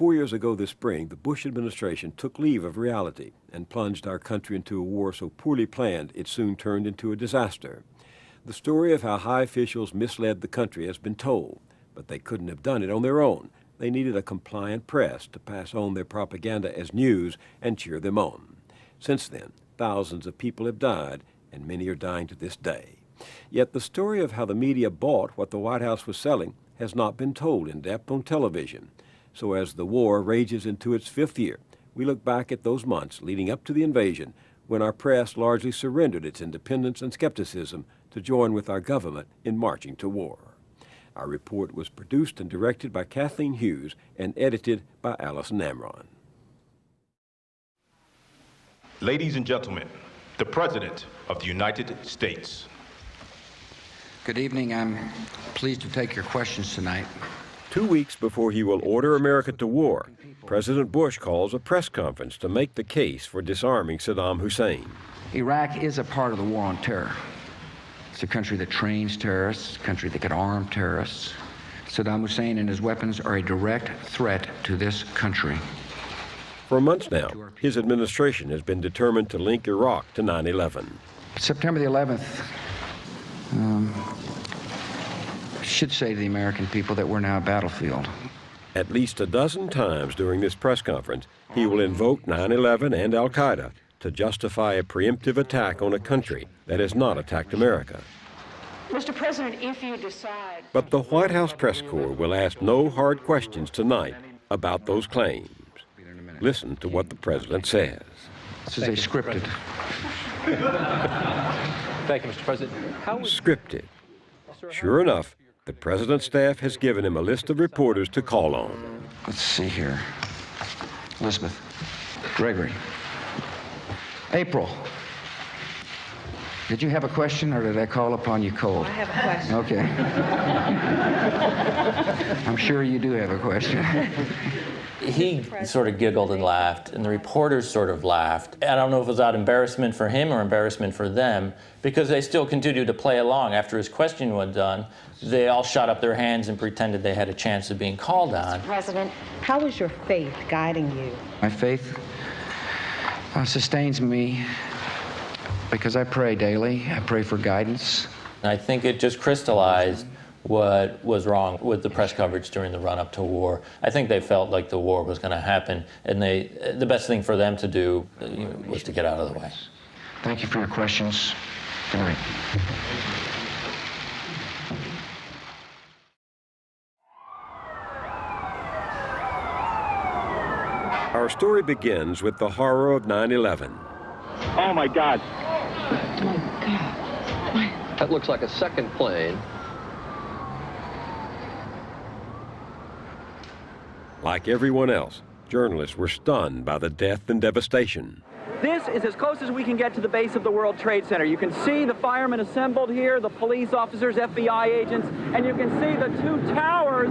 4 years ago this spring, the Bush administration took leave of reality and plunged our country into a war so poorly planned it soon turned into a disaster. The story of how high officials misled the country has been told, but they couldn't have done it on their own. They needed a compliant press to pass on their propaganda as news and cheer them on. Since then, thousands of people have died, and many are dying to this day. Yet the story of how the media bought what the White House was selling has not been told in depth on television. So as the war rages into its 5th year, we look back at those months leading up to the invasion when our press largely surrendered its independence and skepticism to join with our government in marching to war. Our report was produced and directed by Kathleen Hughes and edited by Allison Amron. Ladies and gentlemen, the President of the United States. Good evening. I'm pleased to take your questions tonight. 2 weeks before he will order America to war, President Bush calls a press conference to make the case for disarming Saddam Hussein. Iraq is a part of the war on terror. It's a country that trains terrorists, a country that can arm terrorists. Saddam Hussein and his weapons are a direct threat to this country. For months now, his administration has been determined to link Iraq to 9/11. September the 11th should say to the American people that we're now a battlefield. At least a dozen times during this press conference, he will invoke 9/11 and al-Qaeda to justify a preemptive attack on a country that has not attacked America. Mr. President, if you decide... But the White House press corps will ask no hard questions tonight about those claims. Listen to what the president says. This is a scripted. Thank you, Mr. President. Scripted. Sure enough, the president's staff has given him a list of reporters to call on. Let's see here. Elizabeth. Gregory. April. Did you have a question, or did I call upon you cold? I have a question. Okay. I'm sure you do have a question. He sort of giggled and laughed, and the reporters sort of laughed. I don't know if it was out of embarrassment for him or embarrassment for them, because they still continued to play along. After his question was done, they all shot up their hands and pretended they had a chance of being called on. Mr. President, how is your faith guiding you? My faith sustains me because I pray daily. I pray for guidance. I think it just crystallized what was wrong with the press coverage during the run-up to war. I think they felt like the war was going to happen, and the best thing for them to do was to get out of the way. Thank you for your questions. Good night. Our story begins with the horror of 9/11. Oh, my God. Oh, my God. That looks like a second plane. Like everyone else, journalists were stunned by the death and devastation. This is as close as we can get to the base of the World Trade Center. You can see the firemen assembled here, the police officers, FBI agents, and you can see the two towers.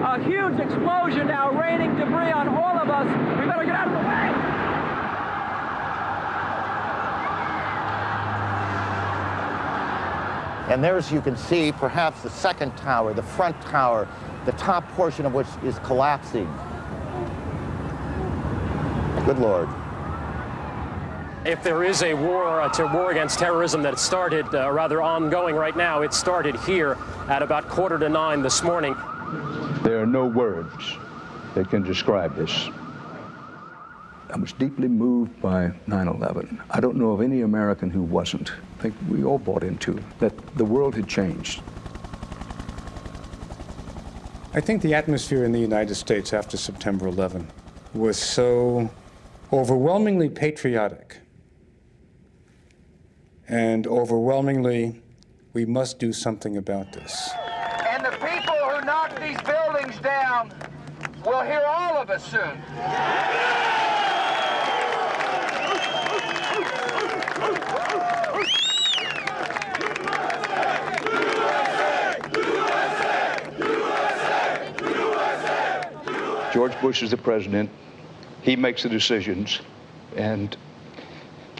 A huge explosion now, raining debris on all of us. We better get out of the way! And there, as you can see, perhaps the second tower, the front tower, the top portion of which is collapsing. Good Lord. If there is a war against terrorism that started, rather ongoing right now, it started here at about 8:45 this morning. There are no words that can describe this. I was deeply moved by 9/11. I don't know of any American who wasn't. I think we all bought into that the world had changed. I think the atmosphere in the United States after September 11 was so overwhelmingly patriotic and overwhelmingly, we must do something about this. And the people who knocked these buildings down will hear all of us soon. George Bush is the president. He makes the decisions. And,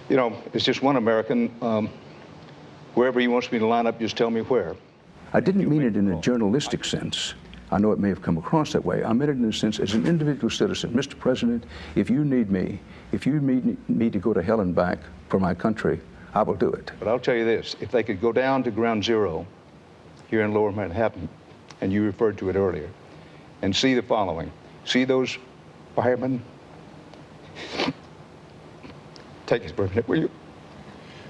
you know, it's just one American. Wherever he wants me to line up, just tell me where. I didn't mean it in a journalistic sense. I know it may have come across that way. I meant it in a sense as an individual citizen. Mr. President, if you need me, if you need me to go to hell and back for my country, I will do it. But I'll tell you this, if they could go down to ground zero here in Lower Manhattan, and you referred to it earlier, and see the following. See those firemen? Take us for a minute, will you?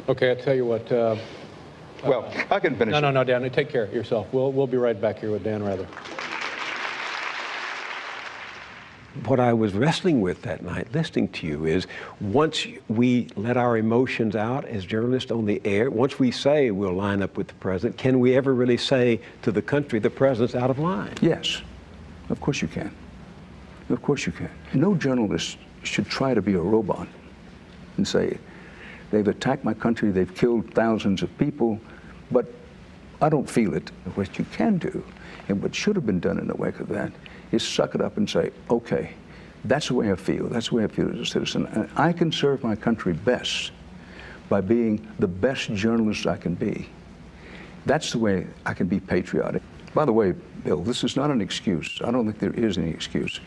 Okay, I'll tell you what. Well, I can finish. No, Dan, take care of yourself. We'll be right back here with Dan Rather. What I was wrestling with that night, listening to you, is once we let our emotions out as journalists on the air, once we say we'll line up with the president, can we ever really say to the country the president's out of line? Yes, of course you can. Of course you can. No journalist should try to be a robot and say, they've attacked my country, they've killed thousands of people, but I don't feel it. What you can do, and what should have been done in the wake of that, is suck it up and say, okay, that's the way I feel. That's the way I feel as a citizen. And I can serve my country best by being the best journalist I can be. That's the way I can be patriotic. By the way, Bill, this is not an excuse. I don't think there is any excuse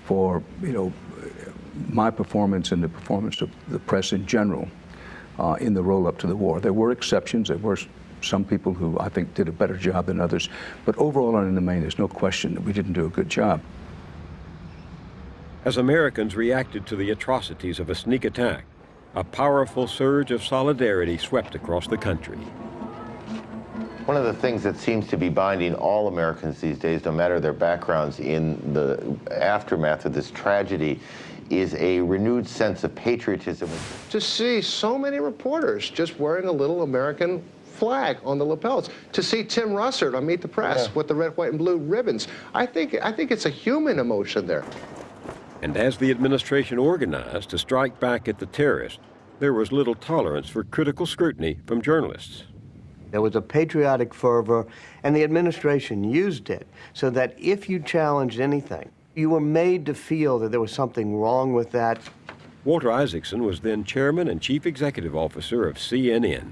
for, my performance and the performance of the press in general in the roll-up to the war. There were exceptions. There were some people who I think did a better job than others. But overall and in the main, there's no question that we didn't do a good job. As Americans reacted to the atrocities of a sneak attack, a powerful surge of solidarity swept across the country. One of the things that seems to be binding all Americans these days, no matter their backgrounds in the aftermath of this tragedy, is a renewed sense of patriotism. To see so many reporters just wearing a little American flag on the lapels, to see Tim Russert on Meet the Press with the red, white, and blue ribbons, I think it's a human emotion there. And as the administration organized to strike back at the terrorists, there was little tolerance for critical scrutiny from journalists. There was a patriotic fervor, and the administration used it so that if you challenged anything, you were made to feel that there was something wrong with that. Walter Isaacson was then chairman and chief executive officer of CNN.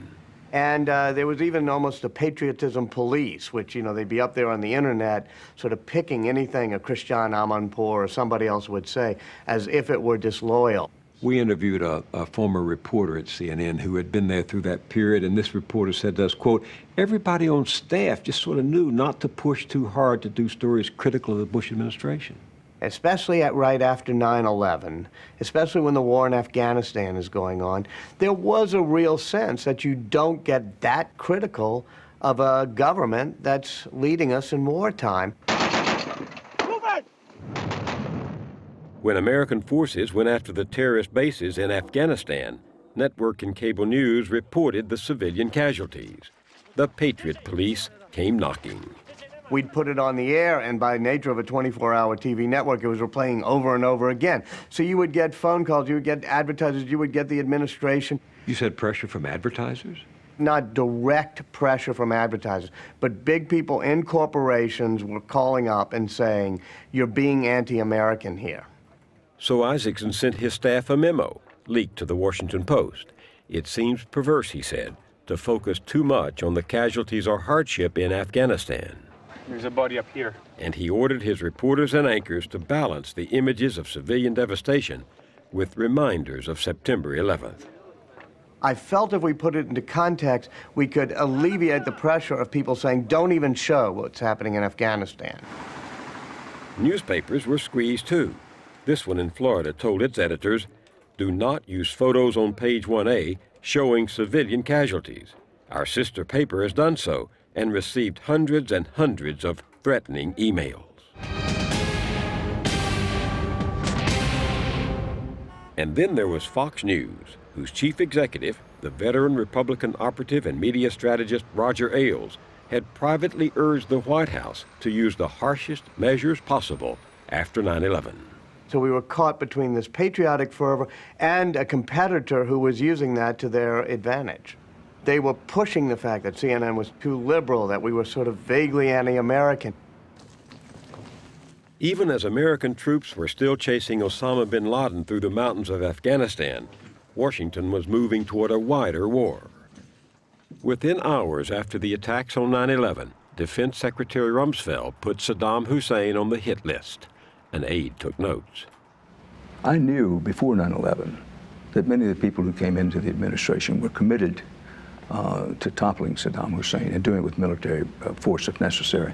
And there was even almost a patriotism police, which, they'd be up there on the internet sort of picking anything a Christian Amanpour or somebody else would say as if it were disloyal. We interviewed a former reporter at CNN who had been there through that period, and this reporter said to us, quote, everybody on staff just sort of knew not to push too hard to do stories critical of the Bush administration. Especially right after 9/11, especially when the war in Afghanistan is going on, there was a real sense that you don't get that critical of a government that's leading us in wartime. When American forces went after the terrorist bases in Afghanistan, network and cable news reported the civilian casualties. The Patriot Police came knocking. We'd put it on the air, and by nature of a 24-hour TV network, it was replaying over and over again. So you would get phone calls, you would get advertisers, you would get the administration. You said pressure from advertisers? Not direct pressure from advertisers, but big people in corporations were calling up and saying, you're being anti-American here. So Isaacson sent his staff a memo, leaked to the Washington Post. It seems perverse, he said, to focus too much on the casualties or hardship in Afghanistan. There's a body up here. And he ordered his reporters and anchors to balance the images of civilian devastation with reminders of September 11th. I felt if we put it into context, we could alleviate the pressure of people saying, don't even show what's happening in Afghanistan. Newspapers were squeezed too. This one in Florida told its editors, do not use photos on page 1A showing civilian casualties. Our sister paper has done so and received hundreds and hundreds of threatening emails. And then there was Fox News, whose chief executive, the veteran Republican operative and media strategist Roger Ailes, had privately urged the White House to use the harshest measures possible after 9/11. So we were caught between this patriotic fervor and a competitor who was using that to their advantage. They were pushing the fact that CNN was too liberal, that we were sort of vaguely anti-American. Even as American troops were still chasing Osama bin Laden through the mountains of Afghanistan, Washington was moving toward a wider war. Within hours after the attacks on 9/11, Defense Secretary Rumsfeld put Saddam Hussein on the hit list. An aide took notes. I knew before 9/11 that many of the people who came into the administration were committed to toppling Saddam Hussein and doing it with military force if necessary.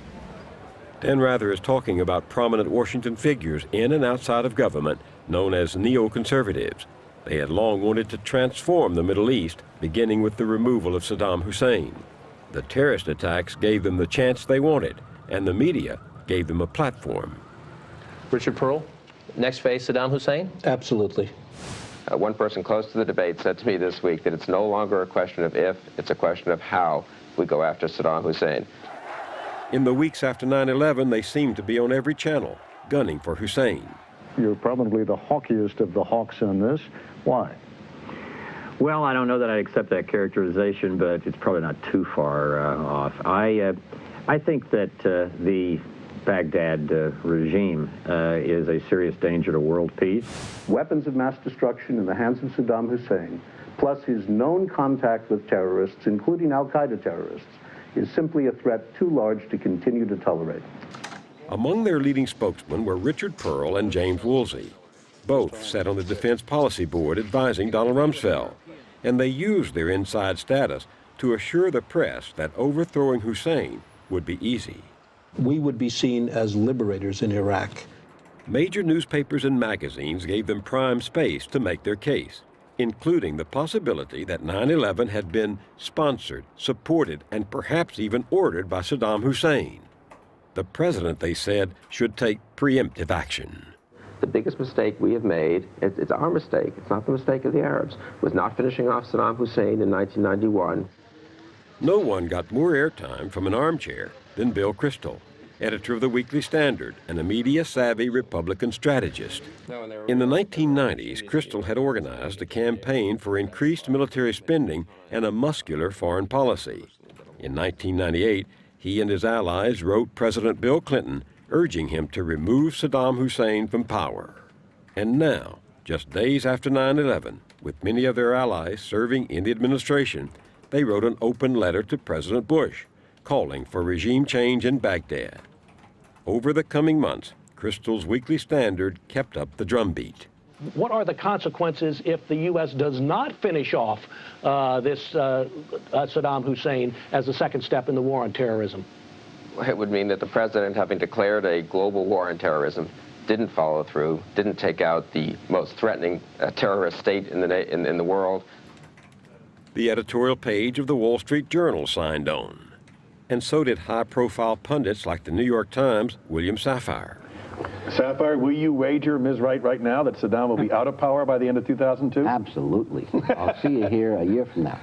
Dan Rather is talking about prominent Washington figures in and outside of government known as neoconservatives. They had long wanted to transform the Middle East, beginning with the removal of Saddam Hussein. The terrorist attacks gave them the chance they wanted, and the media gave them a platform. Richard Pearl? Next phase, Saddam Hussein? Absolutely. One person close to the debate said to me this week that it's no longer a question of if, it's a question of how we go after Saddam Hussein. In the weeks after 9/11, they seemed to be on every channel, gunning for Hussein. You're probably the hawkiest of the hawks in this. Why? Well, I don't know that I accept that characterization, but it's probably not too far off. I think that the Baghdad regime is a serious danger to world peace. Weapons of mass destruction in the hands of Saddam Hussein, plus his known contact with terrorists, including al-Qaeda terrorists, is simply a threat too large to continue to tolerate. Among their leading spokesmen were Richard Pearl and James Woolsey. Both sat on the Defense Policy Board advising Donald Rumsfeld, and they used their inside status to assure the press that overthrowing Hussein would be easy. We would be seen as liberators in Iraq. Major newspapers and magazines gave them prime space to make their case, including the possibility that 9/11 had been sponsored, supported, and perhaps even ordered by Saddam Hussein. The president, they said, should take preemptive action. The biggest mistake we have made, it's our mistake, it's not the mistake of the Arabs, was not finishing off Saddam Hussein in 1991. No one got more airtime from an armchair than Bill Kristol, editor of the Weekly Standard and a media-savvy Republican strategist. In the 1990s, Kristol had organized a campaign for increased military spending and a muscular foreign policy. In 1998, he and his allies wrote President Bill Clinton urging him to remove Saddam Hussein from power. And now, just days after 9/11, with many of their allies serving in the administration, they wrote an open letter to President Bush, calling for regime change in Baghdad. Over the coming months, Kristol's Weekly Standard kept up the drumbeat. What are the consequences if the U.S. does not finish off this Saddam Hussein as a second step in the war on terrorism? It would mean that the president, having declared a global war on terrorism, didn't follow through, didn't take out the most threatening terrorist state in the world. The editorial page of the Wall Street Journal signed on. And so did high-profile pundits like the New York Times' William Safire. Safire, will you wager, Ms. right now, that Saddam will be out of power by the end of 2002? Absolutely. I'll see you here a year from now.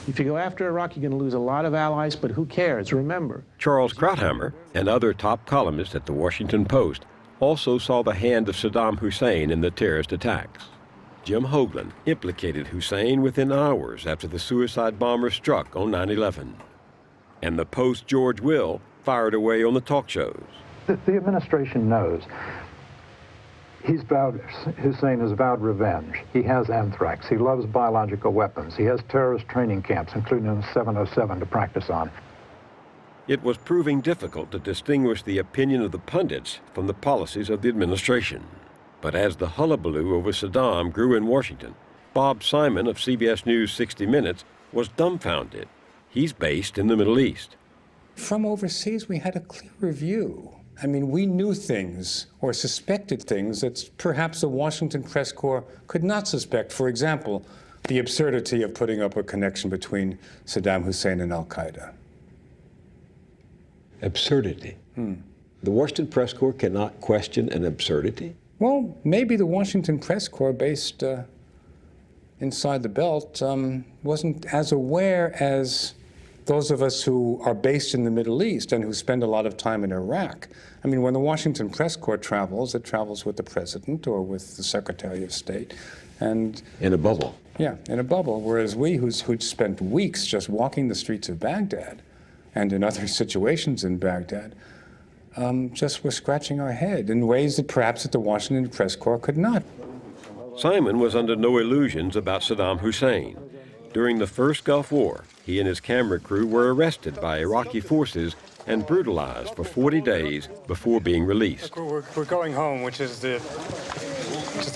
If you go after Iraq, you're going to lose a lot of allies, but who cares? Remember. Charles Krauthammer and other top columnists at the Washington Post also saw the hand of Saddam Hussein in the terrorist attacks. Jim Hoagland implicated Hussein within hours after the suicide bomber struck on 9/11. And the Post's George Will fired away on the talk shows. The administration knows Hussein has vowed revenge. He has anthrax. He loves biological weapons. He has terrorist training camps, including 707, to practice on. It was proving difficult to distinguish the opinion of the pundits from the policies of the administration. But as the hullabaloo over Saddam grew in Washington, Bob Simon of CBS News 60 Minutes was dumbfounded. He's based in the Middle East. From overseas, we had a clearer view. I mean, we knew things or suspected things that perhaps the Washington press corps could not suspect. For example, the absurdity of putting up a connection between Saddam Hussein and al-Qaeda. Absurdity. The Washington press corps cannot question an absurdity? Well, maybe the Washington press corps based inside the belt wasn't as aware as those of us who are based in the Middle East and who spend a lot of time in Iraq. I mean, when the Washington press corps travels, it travels with the president or with the Secretary of State. And in a bubble. Yeah, in a bubble. Whereas we, who'd spent weeks just walking the streets of Baghdad and in other situations in Baghdad, just were scratching our head in ways that perhaps the Washington press corps could not. Simon was under no illusions about Saddam Hussein. During the first Gulf War, he and his camera crew were arrested by Iraqi forces and brutalized for 40 days before being released. We're going home, which is the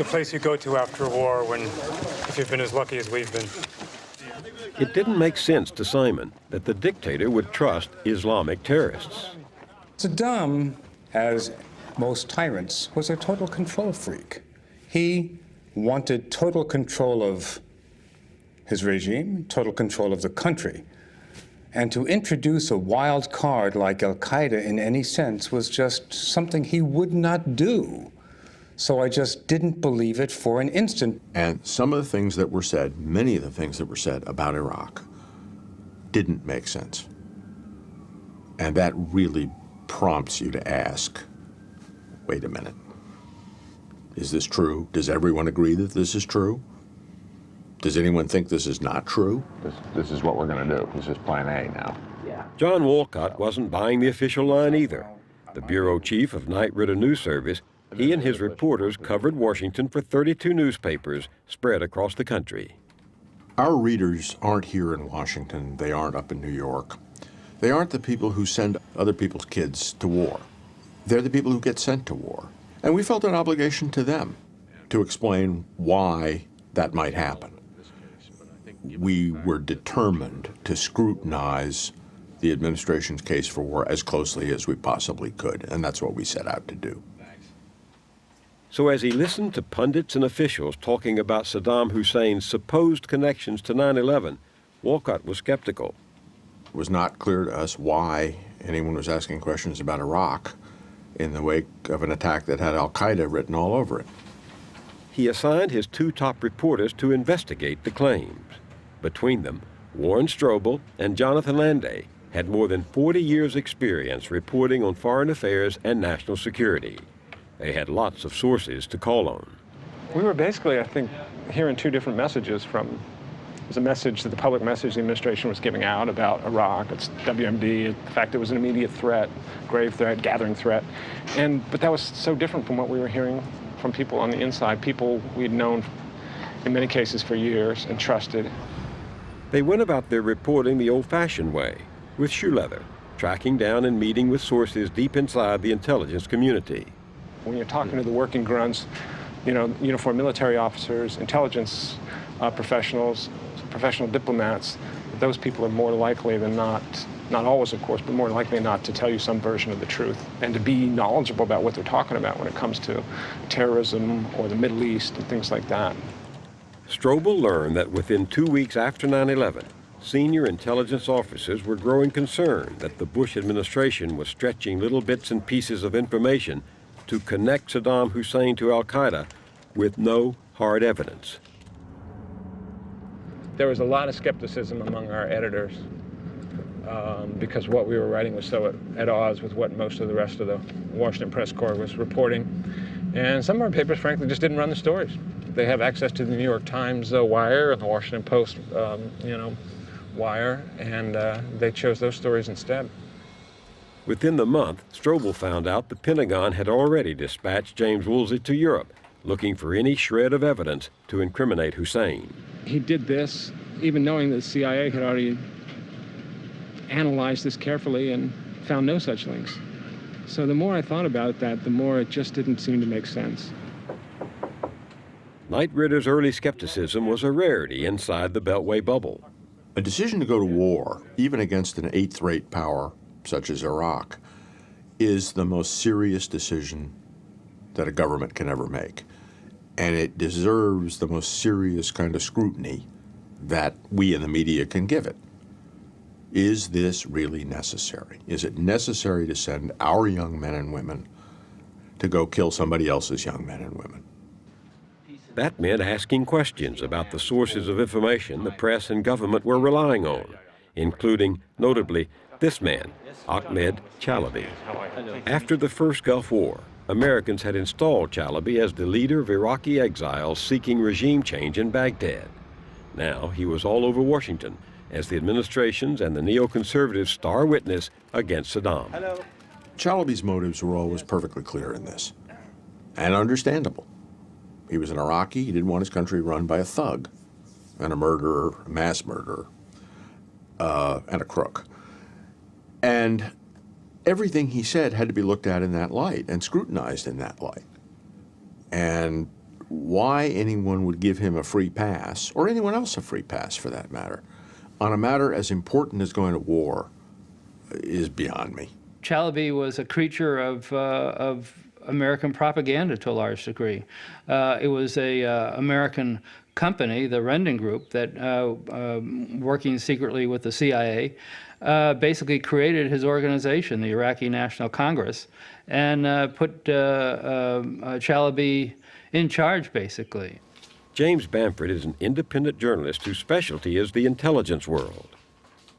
place you go to after a war if you've been as lucky as we've been. It didn't make sense to Simon that the dictator would trust Islamic terrorists. Saddam, as most tyrants, was a total control freak. He wanted total control of his regime, total control of the country. And to introduce a wild card like al-Qaeda in any sense was just something he would not do. So I just didn't believe it for an instant. And some of the things that were said, many of the things that were said about Iraq didn't make sense. And that really prompts you to ask, wait a minute, is this true? Does everyone agree that this is true? Does anyone think this is not true? This is what we're going to do. This is plan A now. John Walcott wasn't buying the official line either. The bureau chief of Knight Ridder News Service, he and his reporters covered Washington for 32 newspapers spread across the country. Our readers aren't here in Washington. They aren't up in New York. They aren't the people who send other people's kids to war. They're the people who get sent to war. And we felt an obligation to them to explain why that might happen. We were determined to scrutinize the administration's case for war as closely as we possibly could, and that's what we set out to do. So as he listened to pundits and officials talking about Saddam Hussein's supposed connections to 9/11, Walcott was skeptical. It was not clear to us why anyone was asking questions about Iraq in the wake of an attack that had al-Qaeda written all over it. He assigned his two top reporters to investigate the claims. Between them, Warren Strobel and Jonathan Landay had more than 40 years' experience reporting on foreign affairs and national security. They had lots of sources to call on. We were basically, I think, hearing two different messages from. It was a message that the public message the administration was giving out about Iraq, its WMD, the fact it was an immediate threat, grave threat, gathering threat. But that was so different from what we were hearing from people on the inside, people we'd known in many cases for years and trusted. They went about their reporting the old-fashioned way, with shoe leather, tracking down and meeting with sources deep inside the intelligence community. When you're talking to the working grunts, uniformed military officers, intelligence professionals, professional diplomats, those people are more likely than not always of course, but more likely than not to tell you some version of the truth and to be knowledgeable about what they're talking about when it comes to terrorism or the Middle East and things like that. Strobel learned that within 2 weeks after 9/11, senior intelligence officers were growing concerned that the Bush administration was stretching little bits and pieces of information to connect Saddam Hussein to al-Qaeda with no hard evidence. There was a lot of skepticism among our editors because what we were writing was so at odds with what most of the rest of the Washington press corps was reporting. And some of our papers, frankly, just didn't run the stories. They have access to the New York Times wire and the Washington Post, wire, and they chose those stories instead. Within the month, Strobel found out the Pentagon had already dispatched James Woolsey to Europe, looking for any shred of evidence to incriminate Hussein. He did this even knowing that the CIA had already analyzed this carefully and found no such links. So the more I thought about that, the more it just didn't seem to make sense. Knight Ridder's early skepticism was a rarity inside the Beltway bubble. A decision to go to war, even against an eighth-rate power such as Iraq, is the most serious decision that a government can ever make. And it deserves the most serious kind of scrutiny that we in the media can give it. Is this really necessary? Is it necessary to send our young men and women to go kill somebody else's young men and women? That meant asking questions about the sources of information the press and government were relying on, including, notably, this man, Ahmed Chalabi. After the first Gulf War, Americans had installed Chalabi as the leader of Iraqi exiles seeking regime change in Baghdad. Now he was all over Washington as the administration's and the neoconservatives' star witness against Saddam. Chalabi's motives were always perfectly clear in this, and understandable. He was an Iraqi. He didn't want his country run by a thug. and a murderer, a mass murderer, and a crook. And everything he said had to be looked at in that light and scrutinized in that light. And why anyone would give him a free pass, or anyone else a free pass for that matter, on a matter as important as going to war is beyond me. Chalabi was a creature of American propaganda to a large degree. It was a American company, the Rendon Group, that working secretly with the CIA, basically created his organization, the Iraqi National Congress, and put Chalabi in charge, basically. James Bamford is an independent journalist whose specialty is the intelligence world.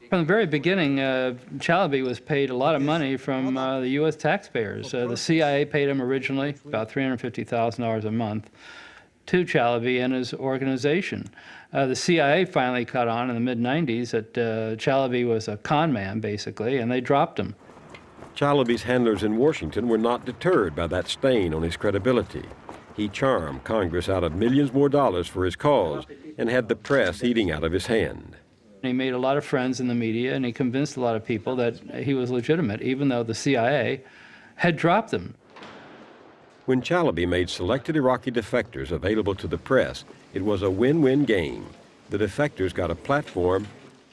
From the very beginning, Chalabi was paid a lot of money from the U.S. taxpayers. The CIA paid him originally about $350,000 a month to Chalabi and his organization. The CIA finally caught on in the mid-90s that Chalabi was a con man, basically, and they dropped him. Chalabi's handlers in Washington were not deterred by that stain on his credibility. He charmed Congress out of millions more dollars for his cause and had the press eating out of his hand. He made a lot of friends in the media, and he convinced a lot of people that he was legitimate, even though the CIA had dropped him. When Chalabi made selected Iraqi defectors available to the press, it was a win-win game. The defectors got a platform,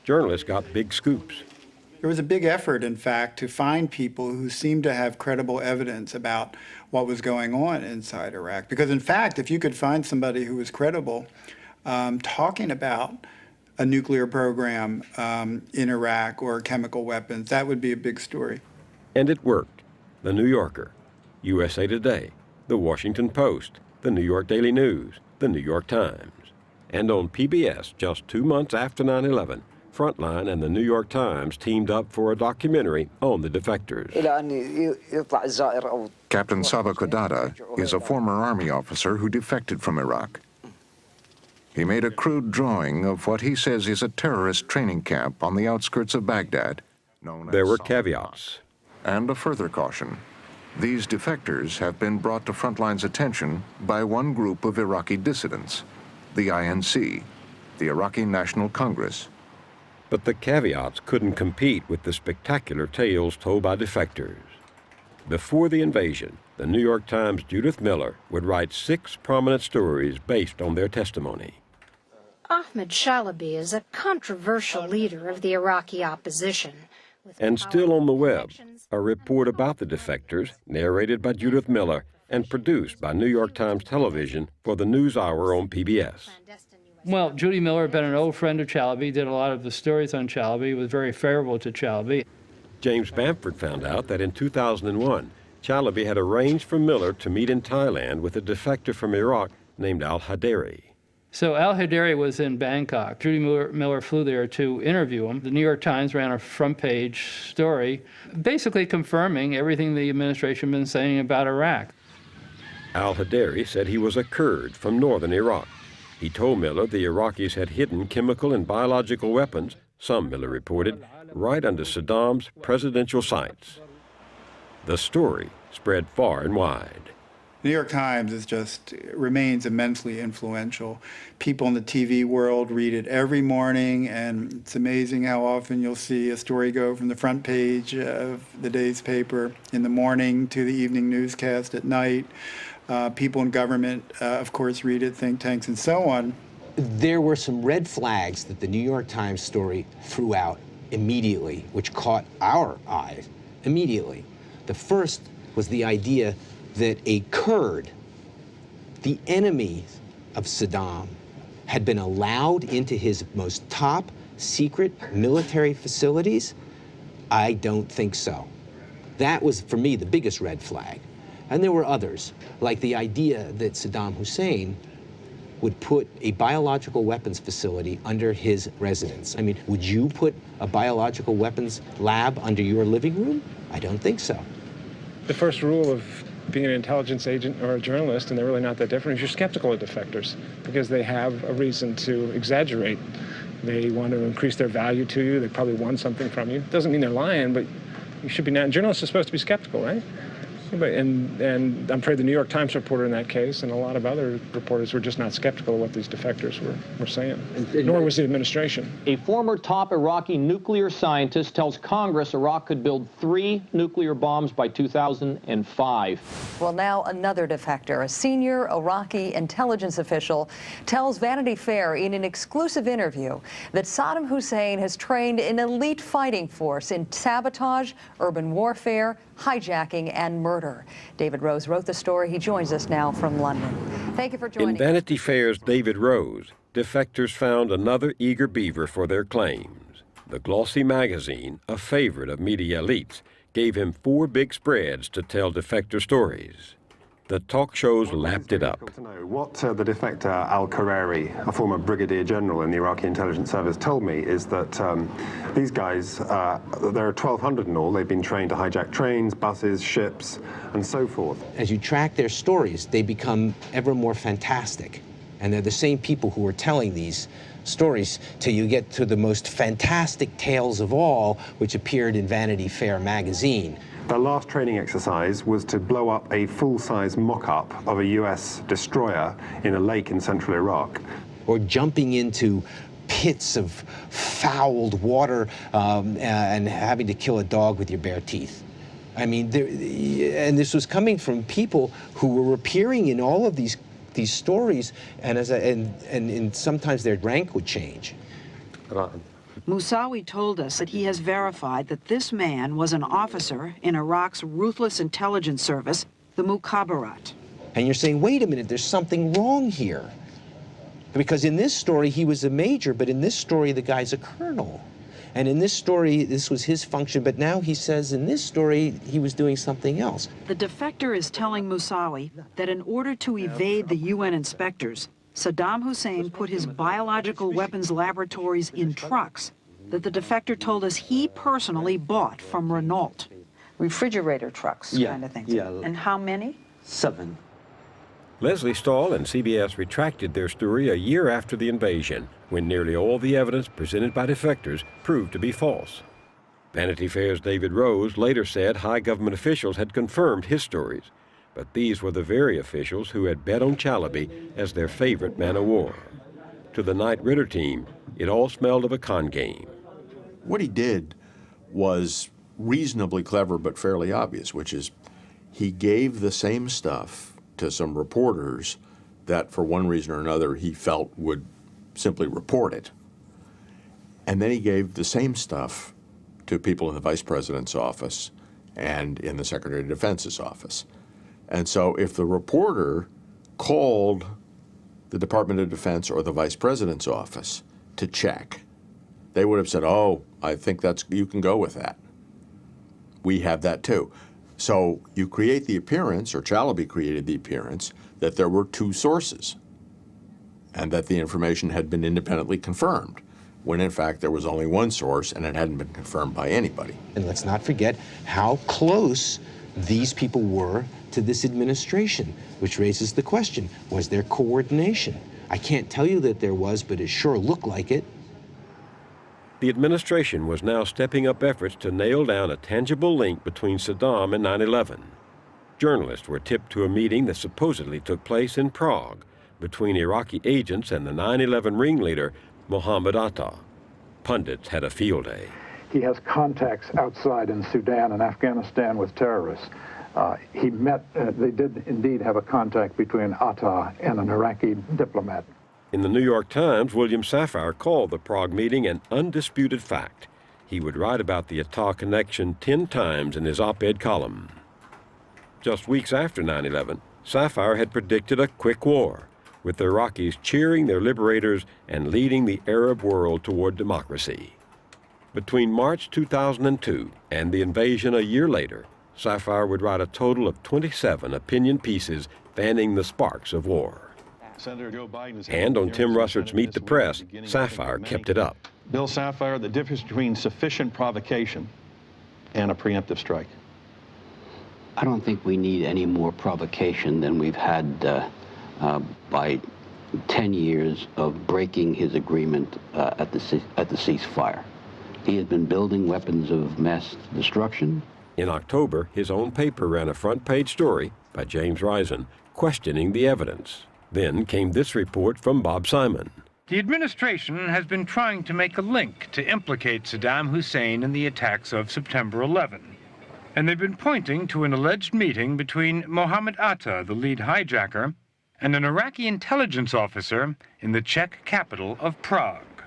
journalists got big scoops. There was a big effort, in fact, to find people who seemed to have credible evidence about what was going on inside Iraq. Because, in fact, if you could find somebody who was credible talking about a nuclear program in Iraq or chemical weapons, that would be a big story. And it worked. The New Yorker, USA Today, The Washington Post, The New York Daily News, The New York Times. And on PBS, just 2 months after 9/11, Frontline and the New York Times teamed up for a documentary on the defectors. Captain Saba Kodada is a former Army officer who defected from Iraq. He made a crude drawing of what he says is a terrorist training camp on the outskirts of Baghdad, known as... There were caveats. And a further caution. These defectors have been brought to Frontline's attention by one group of Iraqi dissidents, the INC, the Iraqi National Congress. But the caveats couldn't compete with the spectacular tales told by defectors. Before the invasion, the New York Times' Judith Miller would write 6 prominent stories based on their testimony. Ahmed Chalabi is a controversial leader of the Iraqi opposition. And still on the web, a report about the defectors, narrated by Judith Miller and produced by New York Times Television for the NewsHour on PBS. Well, Judy Miller had been an old friend of Chalabi, did a lot of the stories on Chalabi, was very favorable to Chalabi. James Bamford found out that in 2001, Chalabi had arranged for Miller to meet in Thailand with a defector from Iraq named al-Hadari. So al-Hadari was in Bangkok. Judy Miller flew there to interview him. The New York Times ran a front-page story basically confirming everything the administration had been saying about Iraq. Al-Hadari said he was a Kurd from northern Iraq. He told Miller the Iraqis had hidden chemical and biological weapons, some, Miller reported, right under Saddam's presidential sights. The story spread far and wide. The New York Times remains immensely influential. People in the TV world read it every morning, and it's amazing how often you'll see a story go from the front page of the day's paper in the morning to the evening newscast at night. People in government, of course, read it, think tanks, and so on. There were some red flags that the New York Times story threw out immediately, which caught our eye immediately. The first was the idea that a Kurd, the enemy of Saddam, had been allowed into his most top secret military facilities. I don't think so. That was, for me, the biggest red flag. And there were others, like the idea that Saddam Hussein would put a biological weapons facility under his residence. I mean, would you put a biological weapons lab under your living room? I don't think so. The first rule of being an intelligence agent or a journalist, and they're really not that different, is you're skeptical of defectors because they have a reason to exaggerate. They want to increase their value to you. They probably want something from you. Doesn't mean they're lying, but you should be not. Journalists are supposed to be skeptical, right? And I'm afraid the New York Times reporter in that case and a lot of other reporters were just not skeptical of what these defectors were saying, nor was the administration. A former top Iraqi nuclear scientist tells Congress Iraq could build 3 nuclear bombs by 2005. Well, now another defector, a senior Iraqi intelligence official, tells Vanity Fair in an exclusive interview that Saddam Hussein has trained an elite fighting force in sabotage, urban warfare, hijacking, and murder. David Rose wrote the story. He joins us now from London. Thank you for joining us. In Vanity Fair's David Rose, defectors found another eager beaver for their claims. The glossy magazine, a favorite of media elites, gave him 4 big spreads to tell defector stories. The talk shows lapped it up. What the defector al-Qarari, a former brigadier general in the Iraqi intelligence service, told me is that these guys, there are 1,200 in all. They've been trained to hijack trains, buses, ships, and so forth. As you track their stories, they become ever more fantastic. And they're the same people who are telling these stories till you get to the most fantastic tales of all, which appeared in Vanity Fair magazine. Their last training exercise was to blow up a full-size mock-up of a U.S. destroyer in a lake in central Iraq. Or jumping into pits of fouled water and having to kill a dog with your bare teeth. I mean, and this was coming from people who were appearing in all of these stories, and sometimes their rank would change. Moussaoui told us that he has verified that this man was an officer in Iraq's ruthless intelligence service, the Mukhabarat. And you're saying, wait a minute, there's something wrong here. Because in this story, he was a major, but in this story, the guy's a colonel. And in this story, this was his function, but now he says in this story, he was doing something else. The defector is telling Moussaoui that in order to evade the UN inspectors, Saddam Hussein put his biological weapons laboratories in trucks that the defector told us he personally bought from Renault. Refrigerator trucks kind of things. Yeah. And how many? 7. Leslie Stahl and CBS retracted their story a year after the invasion, when nearly all the evidence presented by defectors proved to be false. Vanity Fair's David Rose later said high government officials had confirmed his stories, but these were the very officials who had bet on Chalabi as their favorite man of war. To the Knight Ridder team, it all smelled of a con game. What he did was reasonably clever but fairly obvious, which is he gave the same stuff to some reporters that for one reason or another he felt would simply report it. And then he gave the same stuff to people in the Vice President's office and in the Secretary of Defense's office. And so if the reporter called the Department of Defense or the Vice President's office to check, they would have said, oh, I think you can go with that. We have that too. So you create the appearance, or Chalabi created the appearance, that there were 2 sources and that the information had been independently confirmed, when in fact there was only one source and it hadn't been confirmed by anybody. And let's not forget how close these people were to this administration, which raises the question, was there coordination? I can't tell you that there was, but it sure looked like it. The administration was now stepping up efforts to nail down a tangible link between Saddam and 9/11. Journalists were tipped to a meeting that supposedly took place in Prague between Iraqi agents and the 9/11 ringleader, Mohammed Atta. Pundits had a field day. He has contacts outside in Sudan and Afghanistan with terrorists. They did indeed have a contact between Atta and an Iraqi diplomat. In the New York Times, William Safire called the Prague meeting an undisputed fact. He would write about the Atta connection 10 times in his op-ed column. Just weeks after 9/11, Safire had predicted a quick war, with the Iraqis cheering their liberators and leading the Arab world toward democracy. Between March 2002 and the invasion a year later, Safire would write a total of 27 opinion pieces fanning the sparks of war. And on Tim Russert's Meet the Press, Safire kept it up. Bill Safire, the difference between sufficient provocation and a preemptive strike. I don't think we need any more provocation than we've had by 10 years of breaking his agreement at the ceasefire. He has been building weapons of mass destruction. In October, his own paper ran a front-page story by James Risen questioning the evidence. Then came this report from Bob Simon. The administration has been trying to make a link to implicate Saddam Hussein in the attacks of September 11. And they've been pointing to an alleged meeting between Mohammed Atta, the lead hijacker, and an Iraqi intelligence officer in the Czech capital of Prague.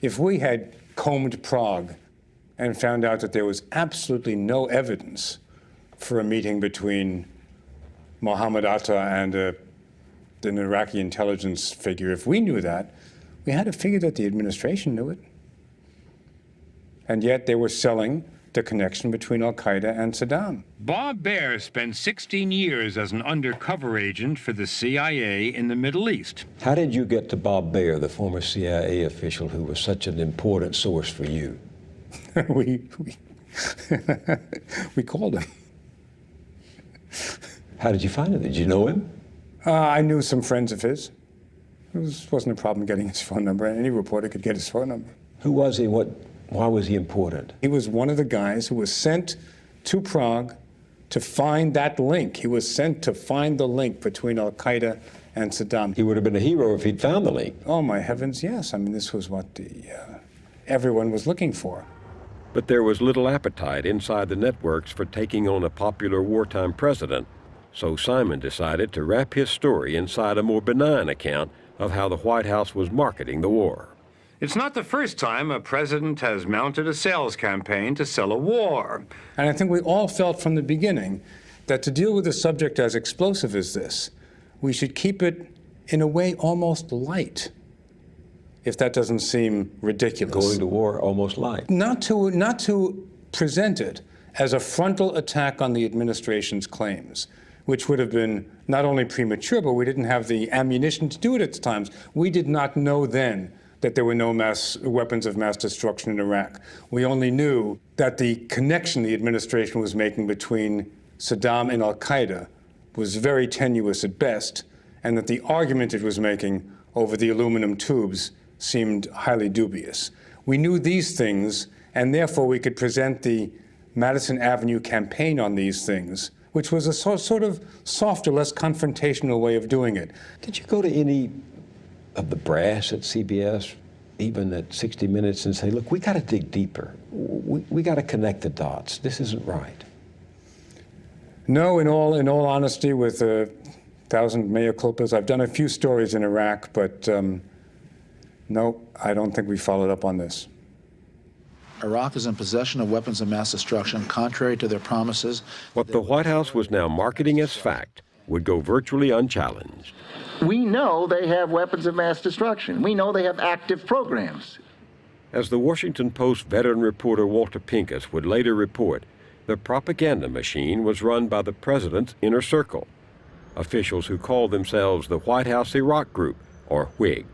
If we had combed Prague and found out that there was absolutely no evidence for a meeting between Mohammed Atta and an Iraqi intelligence figure, if we knew that, we had to figure that the administration knew it. And yet they were selling the connection between al-Qaeda and Saddam. Bob Baer spent 16 years as an undercover agent for the CIA in the Middle East. How did you get to Bob Baer, the former CIA official who was such an important source for you? we called him. How did you find him? Did you know him? I knew some friends of his. It wasn't a problem getting his phone number. Any reporter could get his phone number. Who was he? Why was he important? He was one of the guys who was sent to Prague to find that link. He was sent to find the link between al-Qaeda and Saddam. He would have been a hero if he'd found the link. Oh, my heavens, yes. I mean, this was what everyone was looking for. But there was little appetite inside the networks for taking on a popular wartime president. So Simon decided to wrap his story inside a more benign account of how the White House was marketing the war. It's not the first time a president has mounted a sales campaign to sell a war. And I think we all felt from the beginning that to deal with a subject as explosive as this, we should keep it, in a way, almost light, if that doesn't seem ridiculous. Going to war almost light. Not to present it as a frontal attack on the administration's claims, which would have been not only premature, but we didn't have the ammunition to do it at the times. We did not know then that there were no weapons of mass destruction in Iraq. We only knew that the connection the administration was making between Saddam and al-Qaeda was very tenuous at best, and that the argument it was making over the aluminum tubes seemed highly dubious. We knew these things, and therefore we could present the Madison Avenue campaign on these things, which was a sort of softer, less confrontational way of doing it. Did you go to any of the brass at CBS, even at 60 Minutes, and say, look, we got to dig deeper. We got to connect the dots. This isn't right. No, in all honesty, with 1,000 mea culpas, I've done a few stories in Iraq, but no, I don't think we followed up on this. Iraq is in possession of weapons of mass destruction, contrary to their promises. What the White House was now marketing as fact would go virtually unchallenged. We know they have weapons of mass destruction. We know they have active programs. As the Washington Post veteran reporter Walter Pincus would later report, the propaganda machine was run by the president's inner circle, officials who called themselves the White House Iraq Group, or WHIG.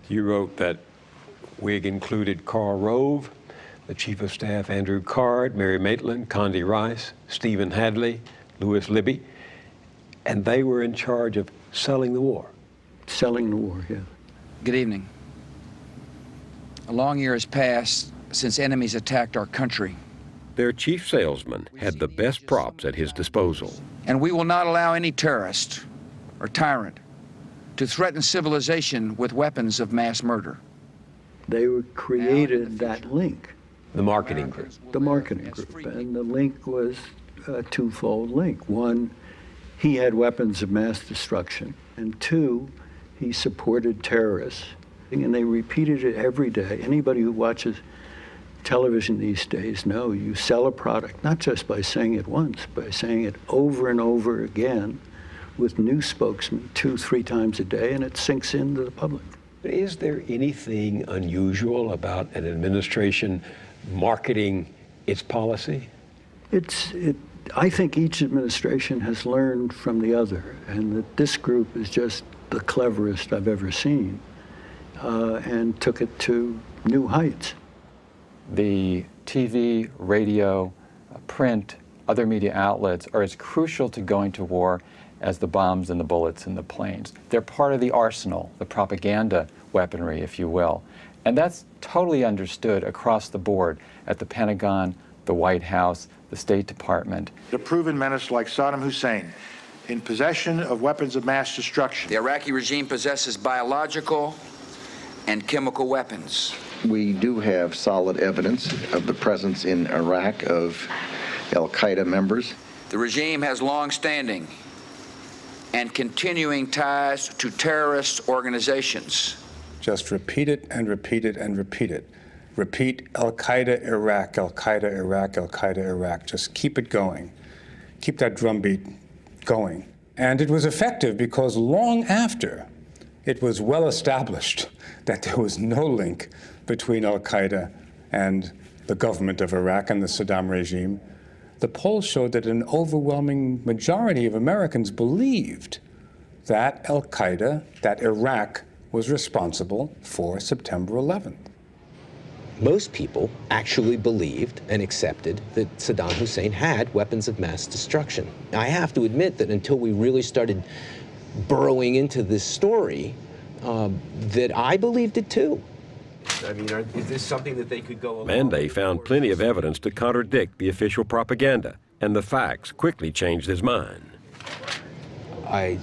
You wrote that WHIG included Karl Rove, the Chief of Staff Andrew Card, Mary Maitland, Condi Rice, Stephen Hadley, Louis Libby, and they were in charge of selling the war. Selling the war, yeah. Good evening. A long year has passed since enemies attacked our country. Their chief salesman had the best props at his disposal. And we will not allow any terrorist or tyrant to threaten civilization with weapons of mass murder. They created that link. The marketing group. The marketing group. And the link was a twofold link. One, he had weapons of mass destruction. And two, he supported terrorists. And they repeated it every day. Anybody who watches television these days know you sell a product, not just by saying it once, by saying it over and over again with new spokesmen 2-3 times a day, and it sinks into the public. Is there anything unusual about an administration marketing its policy? I think each administration has learned from the other, and that this group is just the cleverest I've ever seen, and took it to new heights. The TV, radio, print, other media outlets are as crucial to going to war as the bombs and the bullets and the planes. They're part of the arsenal, the propaganda weaponry, if you will. And that's totally understood across the board at the Pentagon, the White House, the State Department. A proven menace like Saddam Hussein in possession of weapons of mass destruction. The Iraqi regime possesses biological and chemical weapons. We do have solid evidence of the presence in Iraq of al-Qaeda members. The regime has long-standing and continuing ties to terrorist organizations. Just repeat it and repeat it and repeat it. Repeat al-Qaeda Iraq, al-Qaeda Iraq, al-Qaeda Iraq. Just keep it going. Keep that drumbeat going. And it was effective because long after it was well established that there was no link between al-Qaeda and the government of Iraq and the Saddam regime, the polls showed that an overwhelming majority of Americans believed that al-Qaeda, that Iraq was responsible for September 11th. Most people actually believed and accepted that Saddam Hussein had weapons of mass destruction. I have to admit that until we really started burrowing into this story, that I believed it too. I mean, is this something that they could go along Landay found plenty of evidence to contradict the official propaganda, and the facts quickly changed his mind. I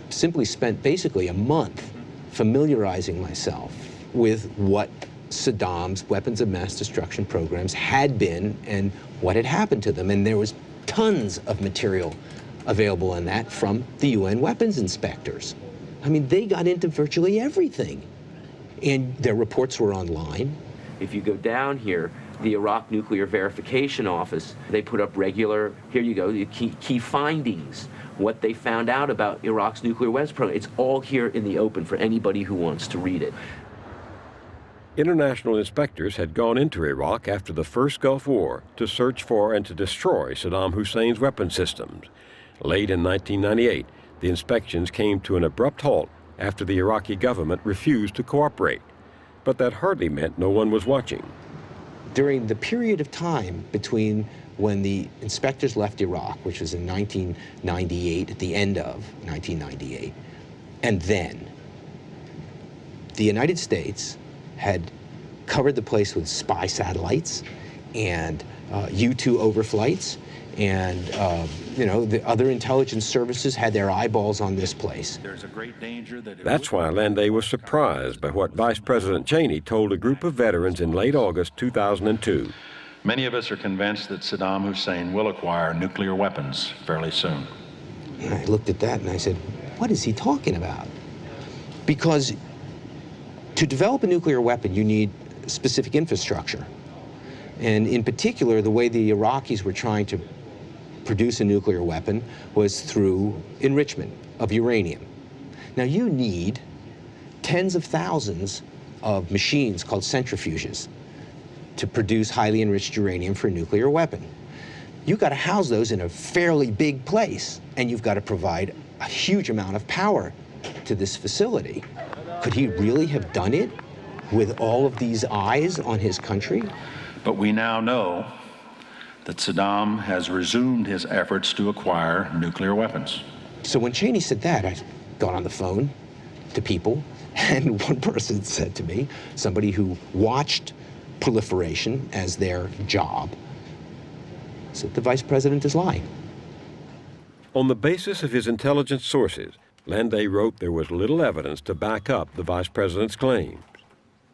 simply spent basically a month familiarizing myself with what Saddam's weapons of mass destruction programs had been and what had happened to them. And there was tons of material available on that from the UN weapons inspectors. I mean, they got into virtually everything. And their reports were online. If you go down here, the Iraq Nuclear Verification Office, they put up regular, here you go, the key findings, what they found out about Iraq's nuclear weapons program. It's all here in the open for anybody who wants to read it. International inspectors had gone into Iraq after the first Gulf War to search for and to destroy Saddam Hussein's weapon systems. Late in 1998, the inspections came to an abrupt halt after the Iraqi government refused to cooperate. But that hardly meant no one was watching. During the period of time between when the inspectors left Iraq, which was in 1998, at the end of 1998, and then, the United States had covered the place with spy satellites and U-2 overflights, and the other intelligence services had their eyeballs on this place. There's a great danger that That's why Landay was surprised by what Vice President Cheney told a group of veterans in late August 2002. Many of us are convinced that Saddam Hussein will acquire nuclear weapons fairly soon. And I looked at that and I said, what is he talking about? Because to develop a nuclear weapon, you need specific infrastructure. And in particular, the way the Iraqis were trying to produce a nuclear weapon was through enrichment of uranium. Now, you need tens of thousands of machines called centrifuges to produce highly enriched uranium for a nuclear weapon. You've got to house those in a fairly big place, and you've got to provide a huge amount of power to this facility. Could he really have done it with all of these eyes on his country? But we now know that Saddam has resumed his efforts to acquire nuclear weapons. So when Cheney said that, I got on the phone to people, and one person said to me, somebody who watched proliferation as their job, said the vice president is lying. On the basis of his intelligence sources, Landay wrote there was little evidence to back up the vice president's claims.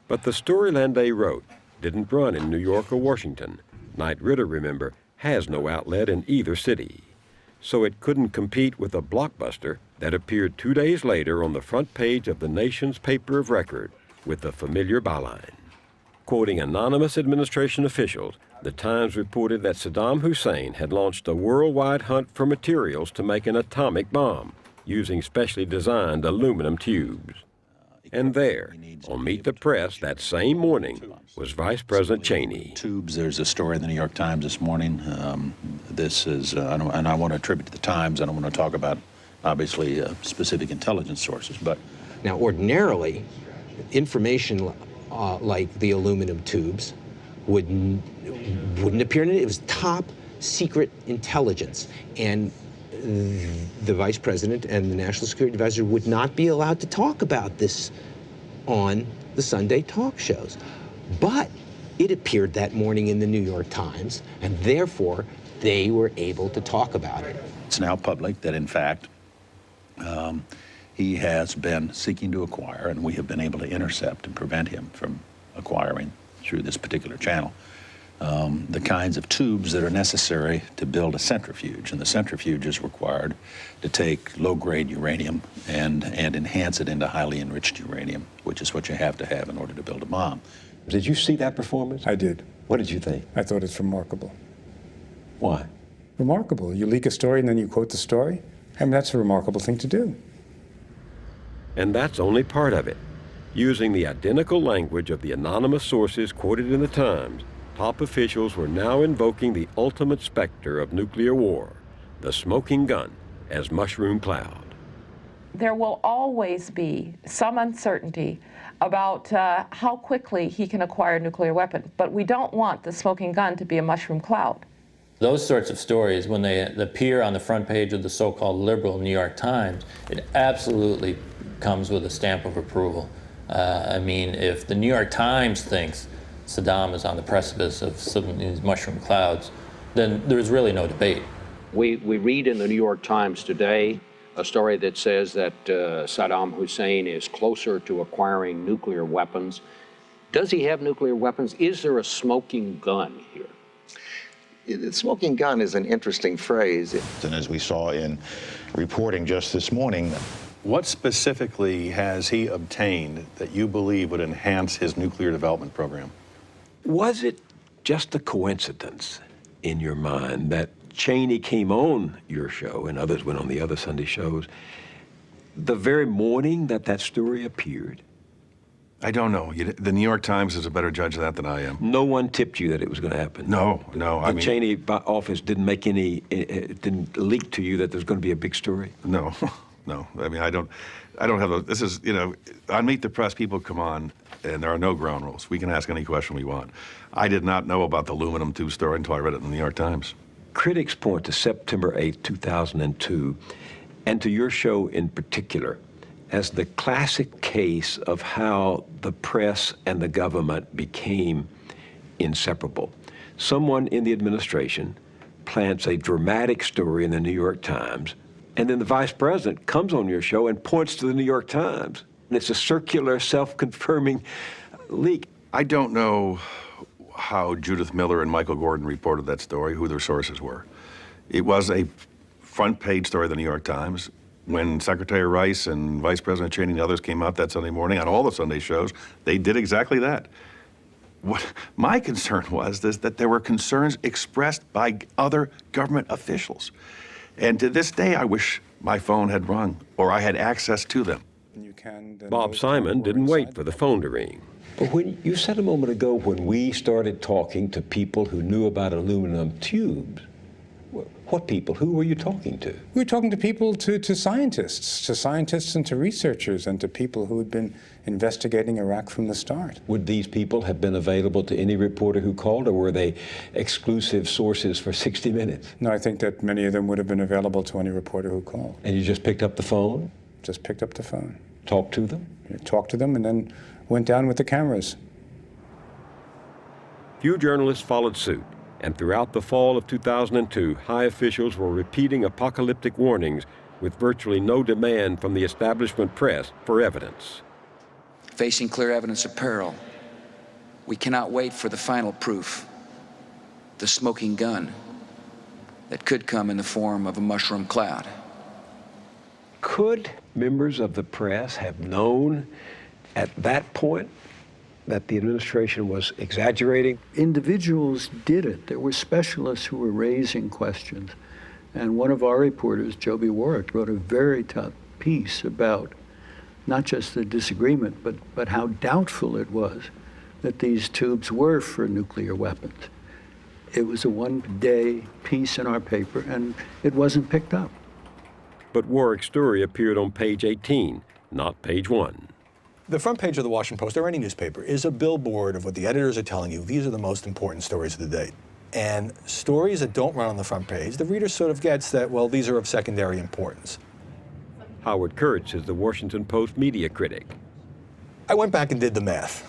But the story Landay wrote didn't run in New York or Washington. Knight Ridder, remember, has no outlet in either city. So it couldn't compete with a blockbuster that appeared 2 days later on the front page of the nation's paper of record with the familiar byline. Quoting anonymous administration officials, the Times reported that Saddam Hussein had launched a worldwide hunt for materials to make an atomic bomb using specially designed aluminum tubes. And there, on Meet the Press that same morning, was Vice President Cheney. Tubes. There's a story in the New York Times this morning. This is, and I want to attribute to the Times. I don't want to talk about, obviously, specific intelligence sources, but. Now, ordinarily, information like the aluminum tubes wouldn't appear in it. It was top secret intelligence. And the vice president and the national security advisor would not be allowed to talk about this on the Sunday talk shows. But it appeared that morning in the New York Times, and therefore they were able to talk about it. It's now public that, in fact, he has been seeking to acquire, and we have been able to intercept and prevent him from acquiring through this particular channel the kinds of tubes that are necessary to build a centrifuge. And the centrifuge is required to take low-grade uranium and enhance it into highly enriched uranium, which is what you have to have in order to build a bomb. Did you see that performance? I did. What did you think? I thought it's remarkable. Why? Remarkable. You leak a story and then you quote the story? I mean, that's a remarkable thing to do. And that's only part of it. Using the identical language of the anonymous sources quoted in the Times, top officials were now invoking the ultimate specter of nuclear war, the smoking gun, as mushroom cloud. There will always be some uncertainty about how quickly he can acquire a nuclear weapon, but we don't want the smoking gun to be a mushroom cloud. Those sorts of stories, when they appear on the front page of the so-called liberal New York Times, it absolutely comes with a stamp of approval. I mean, if the New York Times thinks Saddam is on the precipice of some of these mushroom clouds, then there's really no debate. We read in the New York Times today a story that says that Saddam Hussein is closer to acquiring nuclear weapons. Does he have nuclear weapons? Is there a smoking gun here? The smoking gun is an interesting phrase. And as we saw in reporting just this morning, what specifically has he obtained that you believe would enhance his nuclear development program? Was it just a coincidence in your mind that Cheney came on your show and others went on the other Sunday shows the very morning that that story appeared? I don't know. The New York Times is a better judge of that than I am. No one tipped you that it was going to happen? No. The Cheney office didn't make any, it didn't leak to you that there's going to be a big story? No. No. I mean, I don't have a, this is, on Meet the Press, people come on, and there are no ground rules. We can ask any question we want. I did not know about the aluminum tube story until I read it in the New York Times. Critics point to September 8, 2002, and to your show in particular, as the classic case of how the press and the government became inseparable. Someone in the administration plants a dramatic story in the New York Times, and then the vice president comes on your show and points to the New York Times. And it's a circular, self-confirming leak. I don't know how Judith Miller and Michael Gordon reported that story, who their sources were. It was a front-page story of the New York Times. When Secretary Rice and Vice President Cheney and others came out that Sunday morning on all the Sunday shows, they did exactly that. What my concern was is that there were concerns expressed by other government officials. And to this day, I wish my phone had rung or I had access to them. Bob Simon didn't wait for the phone to ring. But when you said a moment ago, when we started talking to people who knew about aluminum tubes, what people? Who were you talking to? We were talking to people, to scientists and to researchers and to people who had been investigating Iraq from the start. Would these people have been available to any reporter who called, or were they exclusive sources for 60 Minutes? No, I think that many of them would have been available to any reporter who called. And you just picked up the phone? Just picked up the phone. Talked to them? Talked to them and then went down with the cameras. Few journalists followed suit. And throughout the fall of 2002, high officials were repeating apocalyptic warnings with virtually no demand from the establishment press for evidence. Facing clear evidence of peril, we cannot wait for the final proof, the smoking gun that could come in the form of a mushroom cloud. Could members of the press have known at that point that the administration was exaggerating? Individuals did it. There were specialists who were raising questions. And one of our reporters, Joby Warwick, wrote a very tough piece about not just the disagreement, but how doubtful it was that these tubes were for nuclear weapons. It was a one-day piece in our paper, and it wasn't picked up. But Warwick's story appeared on page 18, not page 1. The front page of the Washington Post, or any newspaper, is a billboard of what the editors are telling you. These are the most important stories of the day. And stories that don't run on the front page, the reader sort of gets that, well, these are of secondary importance. Howard Kurtz is the Washington Post media critic. I went back and did the math.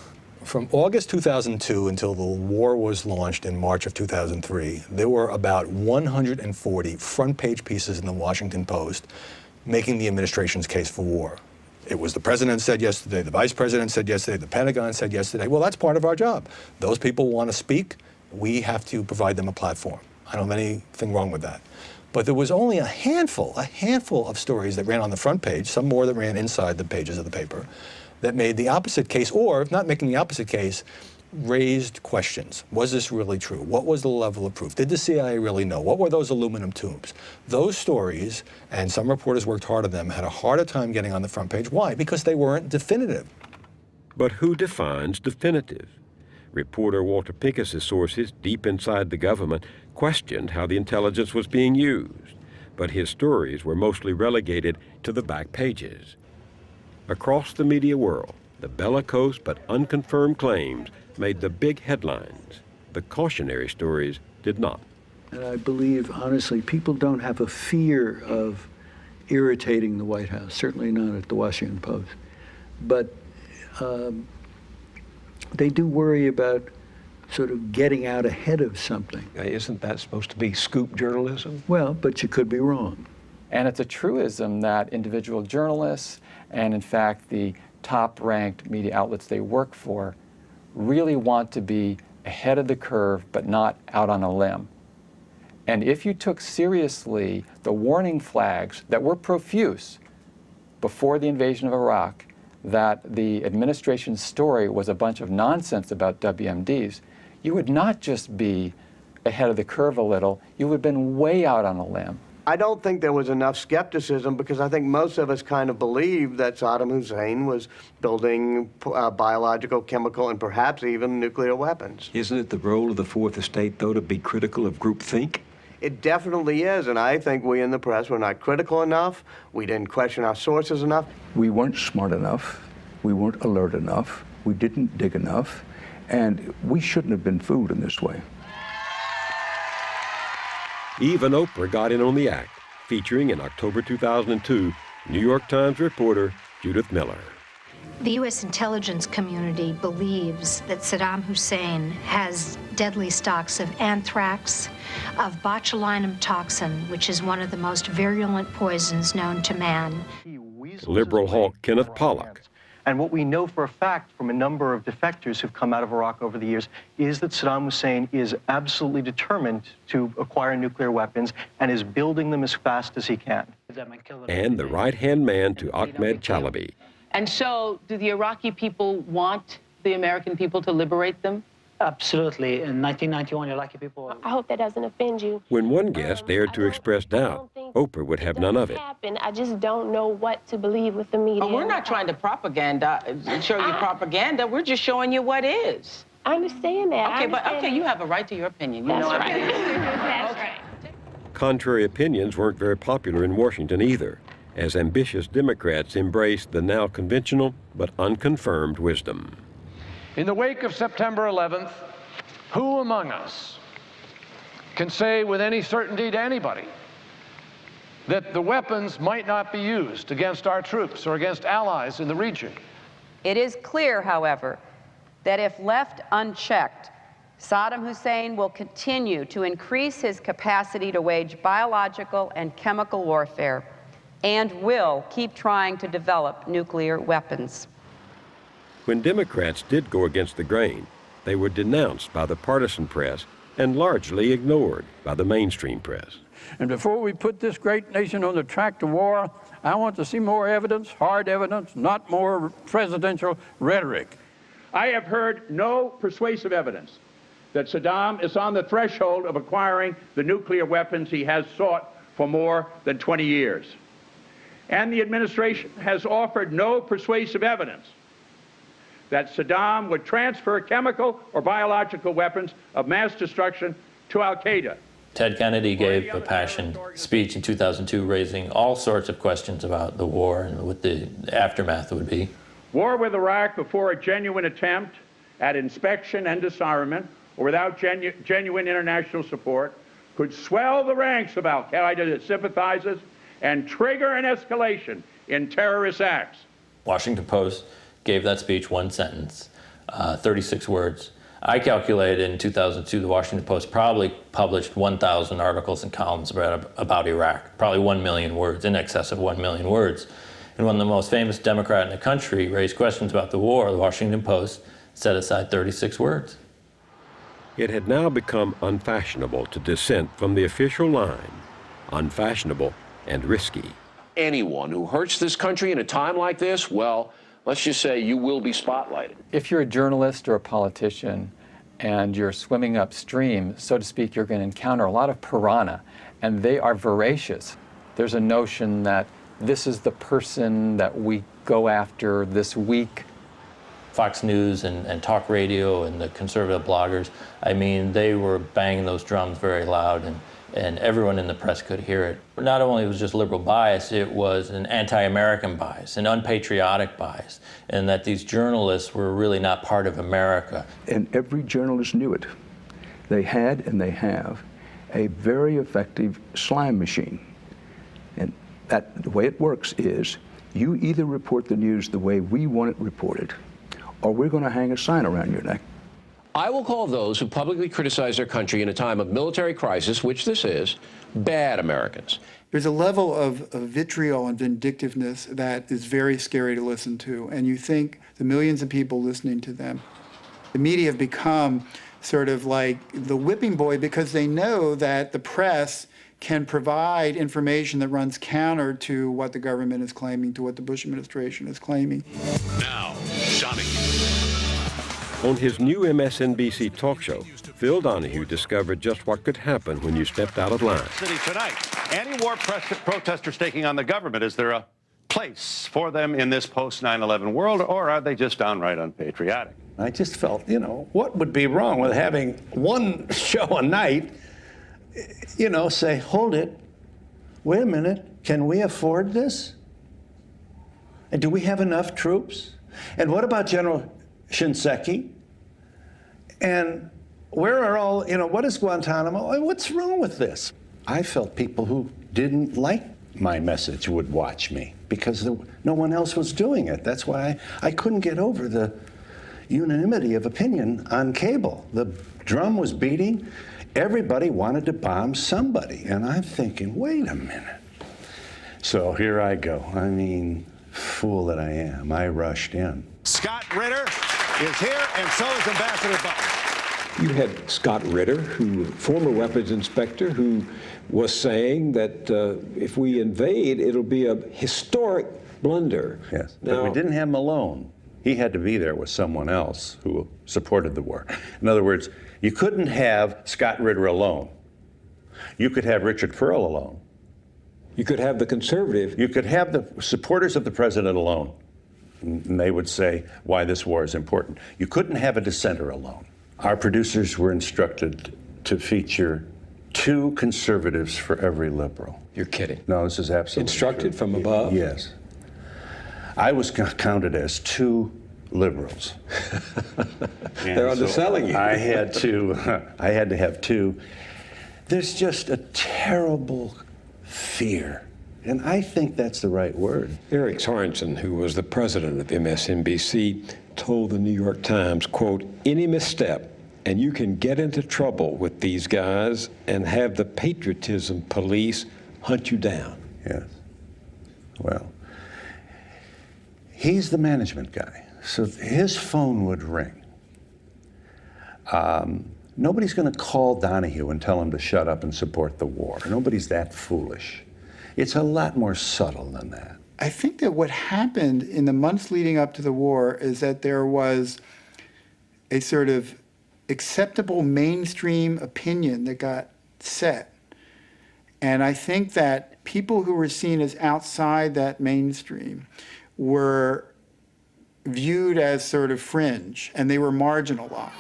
From August 2002 until the war was launched in March of 2003, there were about 140 front-page pieces in the Washington Post making the administration's case for war. It was the president said yesterday, the vice president said yesterday, the Pentagon said yesterday. Well, that's part of our job. Those people want to speak. We have to provide them a platform. I don't have anything wrong with that. But there was only a handful of stories that ran on the front page, some more that ran inside the pages of the paper, that made the opposite case, or if not making the opposite case, raised questions. Was this really true? What was the level of proof? Did the CIA really know? What were those aluminum tubes? Those stories, and some reporters worked hard on them, had a harder time getting on the front page. Why? Because they weren't definitive. But who defines definitive? Reporter Walter Pincus's sources, deep inside the government, questioned how the intelligence was being used. But his stories were mostly relegated to the back pages. Across the media world, the bellicose but unconfirmed claims made the big headlines. The cautionary stories did not. And I believe, honestly, people don't have a fear of irritating the White House, certainly not at the Washington Post. But they do worry about sort of getting out ahead of something. Isn't that supposed to be scoop journalism? Well, but you could be wrong. And it's a truism that individual journalists and, in fact, the top-ranked media outlets they work for really want to be ahead of the curve but not out on a limb. And if you took seriously the warning flags that were profuse before the invasion of Iraq, that the administration's story was a bunch of nonsense about WMDs, you would not just be ahead of the curve a little, you would have been way out on a limb. I don't think there was enough skepticism because I think most of us kind of believed that Saddam Hussein was building biological, chemical, and perhaps even nuclear weapons. Isn't it the role of the Fourth Estate, though, to be critical of groupthink? It definitely is, and I think we in the press were not critical enough. We didn't question our sources enough. We weren't smart enough. We weren't alert enough. We didn't dig enough. And we shouldn't have been fooled in this way. Even Oprah got in on the act, featuring in October 2002 New York Times reporter Judith Miller. The U.S. intelligence community believes that Saddam Hussein has deadly stocks of anthrax, of botulinum toxin, which is one of the most virulent poisons known to man. Liberal hawk Kenneth Pollock. And what we know for a fact from a number of defectors who've come out of Iraq over the years is that Saddam Hussein is absolutely determined to acquire nuclear weapons and is building them as fast as he can. And the right-hand man to Ahmed Chalabi. And so, do the Iraqi people want the American people to liberate them? Absolutely. In 1991, Iraqi people... I hope that doesn't offend you. When one guest dared to express doubt, Oprah would have none of it. I just don't know what to believe with the media. Oh, we're not trying to show you propaganda. We're just showing you what is. I understand that. Okay, you have a right to your opinion. You That's know right. That's okay. right. Contrary opinions weren't very popular in Washington either, as ambitious Democrats embraced the now conventional but unconfirmed wisdom. In the wake of September 11th, who among us can say with any certainty to anybody that the weapons might not be used against our troops or against allies in the region? It is clear, however, that if left unchecked, Saddam Hussein will continue to increase his capacity to wage biological and chemical warfare and will keep trying to develop nuclear weapons. When Democrats did go against the grain, they were denounced by the partisan press and largely ignored by the mainstream press. And before we put this great nation on the track to war, I want to see more evidence, hard evidence, not more presidential rhetoric. I have heard no persuasive evidence that Saddam is on the threshold of acquiring the nuclear weapons he has sought for more than 20 years. And the administration has offered no persuasive evidence that Saddam would transfer chemical or biological weapons of mass destruction to al-Qaeda. Ted Kennedy gave a passionate speech in 2002 raising all sorts of questions about the war and what the aftermath would be. War with Iraq before a genuine attempt at inspection and disarmament or without genuine international support could swell the ranks of al-Qaeda sympathizers and trigger an escalation in terrorist acts. Washington Post gave that speech one sentence. 36 words. I calculated in 2002, the Washington Post probably published 1,000 articles and columns about Iraq, probably 1 million words, in excess of 1 million words. And when the most famous Democrat in the country raised questions about the war, the Washington Post set aside 36 words. It had now become unfashionable to dissent from the official line, unfashionable and risky. Anyone who hurts this country in a time like this, well, let's just say you will be spotlighted. If you're a journalist or a politician and you're swimming upstream, so to speak, you're going to encounter a lot of piranha, and they are voracious. There's a notion that this is the person that we go after this week. Fox News and talk radio and the conservative bloggers, I mean, they were banging those drums very loud, and everyone in the press could hear it. Not only was it just liberal bias, it was an anti-American bias, an unpatriotic bias, and that these journalists were really not part of America. And every journalist knew it. They had and they have a very effective slime machine. And the way it works is you either report the news the way we want it reported, or we're going to hang a sign around your neck. I will call those who publicly criticize their country in a time of military crisis, which this is, bad Americans. There's a level of vitriol and vindictiveness that is very scary to listen to. And you think the millions of people listening to them, the media have become sort of like the whipping boy because they know that the press can provide information that runs counter to what the government is claiming, to what the Bush administration is claiming. Now, Johnny. On his new MSNBC talk show, Phil Donahue discovered just what could happen when you stepped out of line. City tonight. Anti-war protesters taking on the government. Is there a place for them in this post-9/11 world, or are they just downright unpatriotic? I just felt, what would be wrong with having one show a night, say, hold it, wait a minute, can we afford this? And do we have enough troops? And what about General Shinseki? And where are all, what is Guantanamo? What's wrong with this? I felt people who didn't like my message would watch me because no one else was doing it. That's why I couldn't get over the unanimity of opinion on cable. The drum was beating. Everybody wanted to bomb somebody. And I'm thinking, wait a minute. So here I go. I mean, fool that I am. I rushed in. Scott Ritter is here, and so is Ambassador Butler. You had Scott Ritter, former weapons inspector, who was saying that if we invade, it'll be a historic blunder. Yes, but we didn't have Malone. He had to be there with someone else who supported the war. In other words, you couldn't have Scott Ritter alone. You could have Richard Pearl alone. You could have the conservative. You could have the supporters of the president alone. And they would say why this war is important. You couldn't have a dissenter alone. Our producers were instructed to feature 2 conservatives for every liberal. You're kidding. No, this is absolutely instructed true. From above? Yes. I was counted as 2 liberals. They're underselling you. I had to have 2. There's just a terrible fear. And I think that's the right word. Eric Sorensen, who was the president of MSNBC, told the New York Times, quote, any misstep and you can get into trouble with these guys and have the patriotism police hunt you down. Yes. Well, he's the management guy, so his phone would ring. Nobody's going to call Donahue and tell him to shut up and support the war. Nobody's that foolish. It's a lot more subtle than that. I think that what happened in the months leading up to the war is that there was a sort of acceptable mainstream opinion that got set. And I think that people who were seen as outside that mainstream were viewed as sort of fringe, and they were marginalized.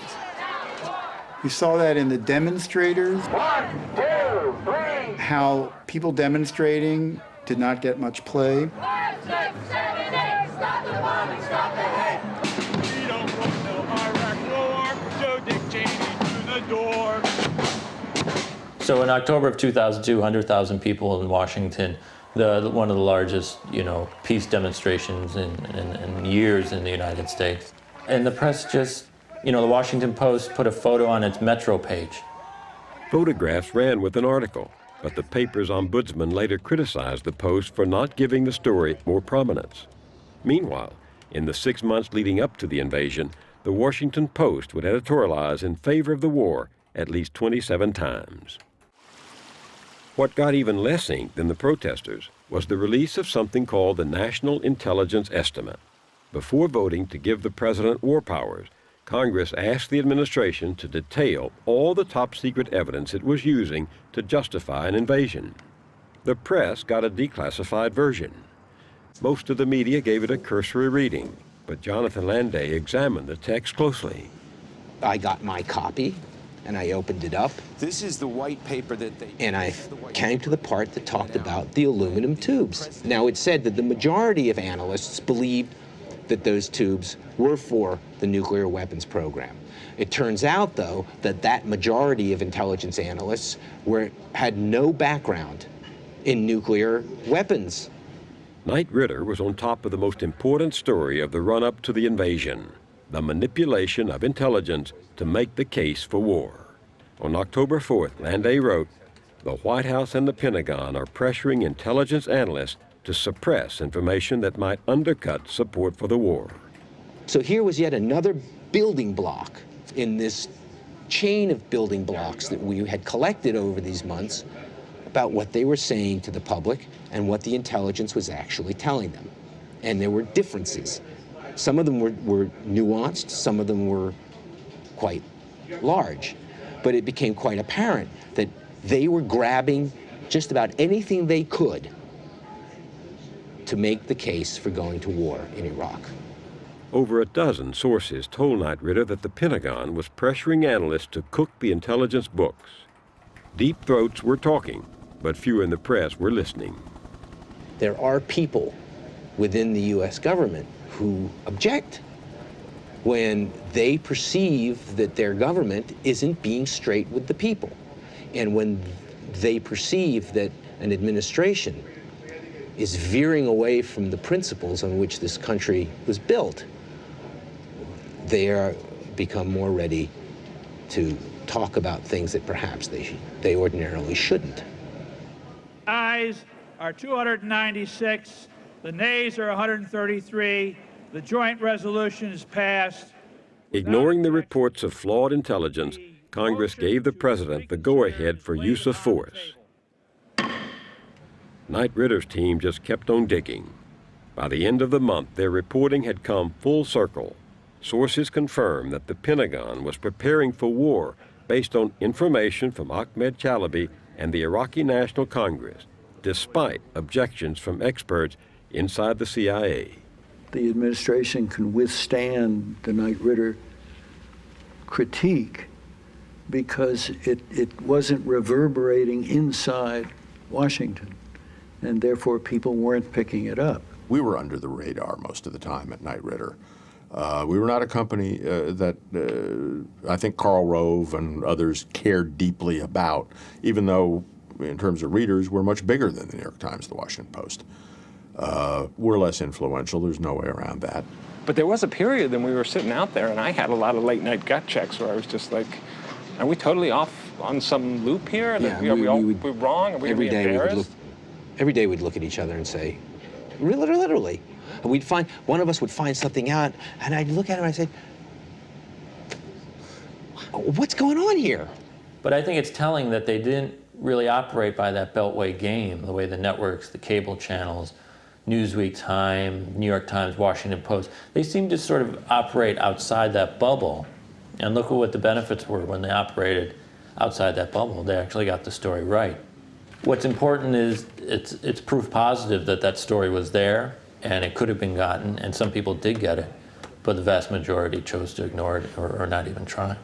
You saw that in the demonstrators. 1, 2, 3. How people demonstrating did not get much play. 5, 6, 7, 8, stop the bombing, stop the hate. We don't want no Iraq war. Joe Dick Cheney to the door. So in October of 2002, 100,000 people in Washington, one of the largest, peace demonstrations in years in the United States. And the press just, you know, the Washington Post put a photo on its Metro page. Photographs ran with an article, but the paper's ombudsman later criticized the Post for not giving the story more prominence. Meanwhile, in the 6 months leading up to the invasion, the Washington Post would editorialize in favor of the war at least 27 times. What got even less ink than the protesters was the release of something called the National Intelligence Estimate. Before voting to give the president war powers, Congress asked the administration to detail all the top-secret evidence it was using to justify an invasion. The press got a declassified version. Most of the media gave it a cursory reading, but Jonathan Landay examined the text closely. I got my copy, and I opened it up. This is the white paper that they... And I came to the part that talked about the aluminum tubes. Now, it said that the majority of analysts believed that those tubes were for the nuclear weapons program. It turns out, though, that that majority of intelligence analysts had no background in nuclear weapons. Knight Ridder was on top of the most important story of the run-up to the invasion, the manipulation of intelligence to make the case for war. On October 4th, Landay wrote, "The White House and the Pentagon are pressuring intelligence analysts to suppress information that might undercut support for the war." So here was yet another building block in this chain of building blocks that we had collected over these months about what they were saying to the public and what the intelligence was actually telling them. And there were differences. Some of them were nuanced, some of them were quite large. But it became quite apparent that they were grabbing just about anything they could to make the case for going to war in Iraq. Over a dozen sources told Knight Ridder that the Pentagon was pressuring analysts to cook the intelligence books. Deep throats were talking, but few in the press were listening. There are people within the U.S. government who object when they perceive that their government isn't being straight with the people, and when they perceive that an administration is veering away from the principles on which this country was built. They become more ready to talk about things that perhaps they ordinarily shouldn't. Ayes are 296, the nays are 133, the joint resolution is passed. Ignoring the reports of flawed intelligence, Congress gave the president the go-ahead for use of force. Knight Ridder's team just kept on digging. By the end of the month, their reporting had come full circle. Sources confirmed that the Pentagon was preparing for war based on information from Ahmed Chalabi and the Iraqi National Congress, despite objections from experts inside the CIA. The administration can withstand the Knight Ridder critique because it wasn't reverberating inside Washington, and therefore people weren't picking it up. We were under the radar most of the time at Knight Ridder. We were not a company that I think Karl Rove and others cared deeply about, even though in terms of readers, we're much bigger than the New York Times, the Washington Post. We're less influential, there's no way around that. But there was a period when we were sitting out there and I had a lot of late night gut checks where I was just like, are we totally off on some loop here? Yeah, are we wrong? Are we every day embarrassed? Every day we'd look at each other and say, literally. And we'd find, one of us would find something out, and I'd look at him and I'd say, what's going on here? But I think it's telling that they didn't really operate by that Beltway game, the way the networks, the cable channels, Newsweek, Time, New York Times, Washington Post, they seem to sort of operate outside that bubble. And look at what the benefits were when they operated outside that bubble. They actually got the story right. What's important is it's proof positive that that story was there and it could have been gotten, and some people did get it, but the vast majority chose to ignore it or not even try.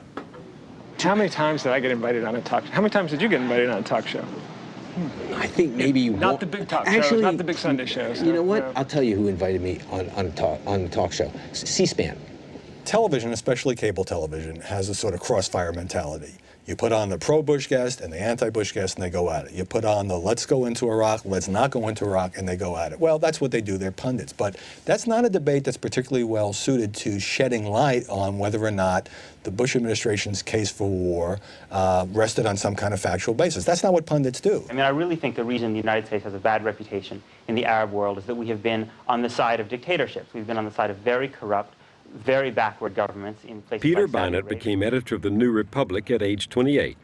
How many times did I get invited on a talk show? How many times did you get invited on a talk show? I think maybe not the big talk shows, not the big Sunday shows. You know what? No. I'll tell you who invited me on a talk show. C-SPAN. Television, especially cable television, has a sort of crossfire mentality. You put on the pro-Bush guest and the anti-Bush guest, and they go at it. You put on the let's go into Iraq, let's not go into Iraq, and they go at it. Well, that's what they do. They're pundits. But that's not a debate that's particularly well suited to shedding light on whether or not the Bush administration's case for war rested on some kind of factual basis. That's not what pundits do. I mean, I really think the reason the United States has a bad reputation in the Arab world is that we have been on the side of dictatorships. We've been on the side of very corrupt, very backward governments in places Peter like Saudi Bynett Arabia. became editor of the New Republic at age 28.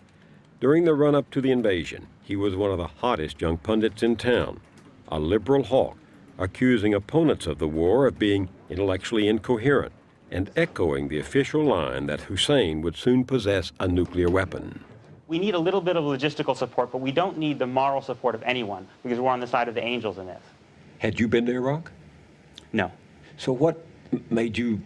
During the run-up to the invasion, he was one of the hottest young pundits in town, a liberal hawk, accusing opponents of the war of being intellectually incoherent and echoing the official line that Hussein would soon possess a nuclear weapon. We need a little bit of logistical support, but we don't need the moral support of anyone because we're on the side of the angels in this. Had you been to Iraq? No. So what made you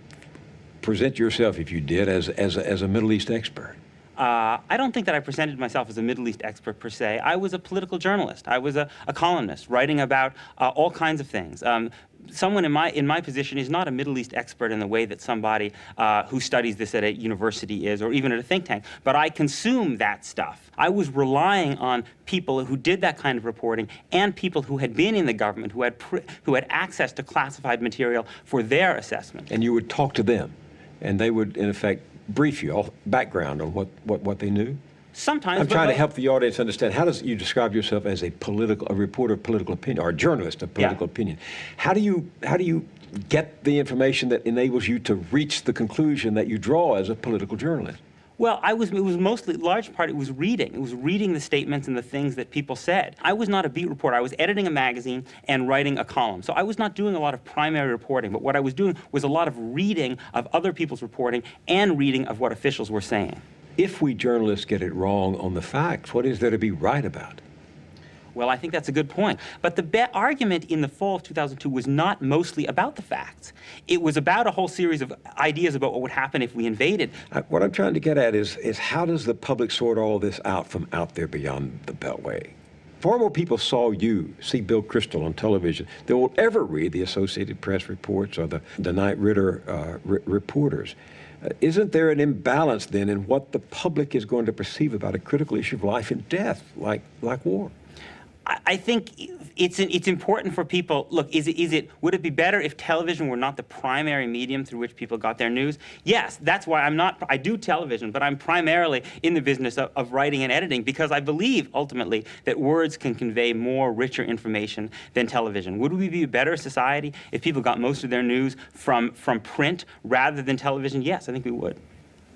present yourself, if you did, as a Middle East expert? I don't think that I presented myself as a Middle East expert per se. I was a political journalist. I was a columnist writing about all kinds of things. Someone in my position is not a Middle East expert in the way that somebody who studies this at a university is, or even at a think tank, but I consume that stuff. I was relying on people who did that kind of reporting and people who had been in the government, who had access to classified material for their assessment. And you would talk to them, and they would, in effect, brief you, all background on what they knew? Sometimes. I'm trying to help the audience understand. How does you describe yourself as a reporter of political opinion, or a journalist of political opinion? How do you get the information that enables you to reach the conclusion that you draw as a political journalist? Well, it was mostly, large part, it was reading. It was reading the statements and the things that people said. I was not a beat reporter. I was editing a magazine and writing a column. So I was not doing a lot of primary reporting, but what I was doing was a lot of reading of other people's reporting and reading of what officials were saying. If we journalists get it wrong on the facts, what is there to be right about? Well, I think that's a good point. But the argument in the fall of 2002 was not mostly about the facts. It was about a whole series of ideas about what would happen if we invaded. What I'm trying to get at is how does the public sort all this out from out there beyond the Beltway? Far more people see Bill Kristol on television than will ever read the Associated Press reports or the Knight Ridder reporters. Isn't there an imbalance then in what the public is going to perceive about a critical issue of life and death, like war? I think it's important for people. Look, would it be better if television were not the primary medium through which people got their news? Yes, that's why I do television, but I'm primarily in the business of writing and editing because I believe ultimately that words can convey more richer information than television. Would we be a better society if people got most of their news from print rather than television? Yes, I think we would.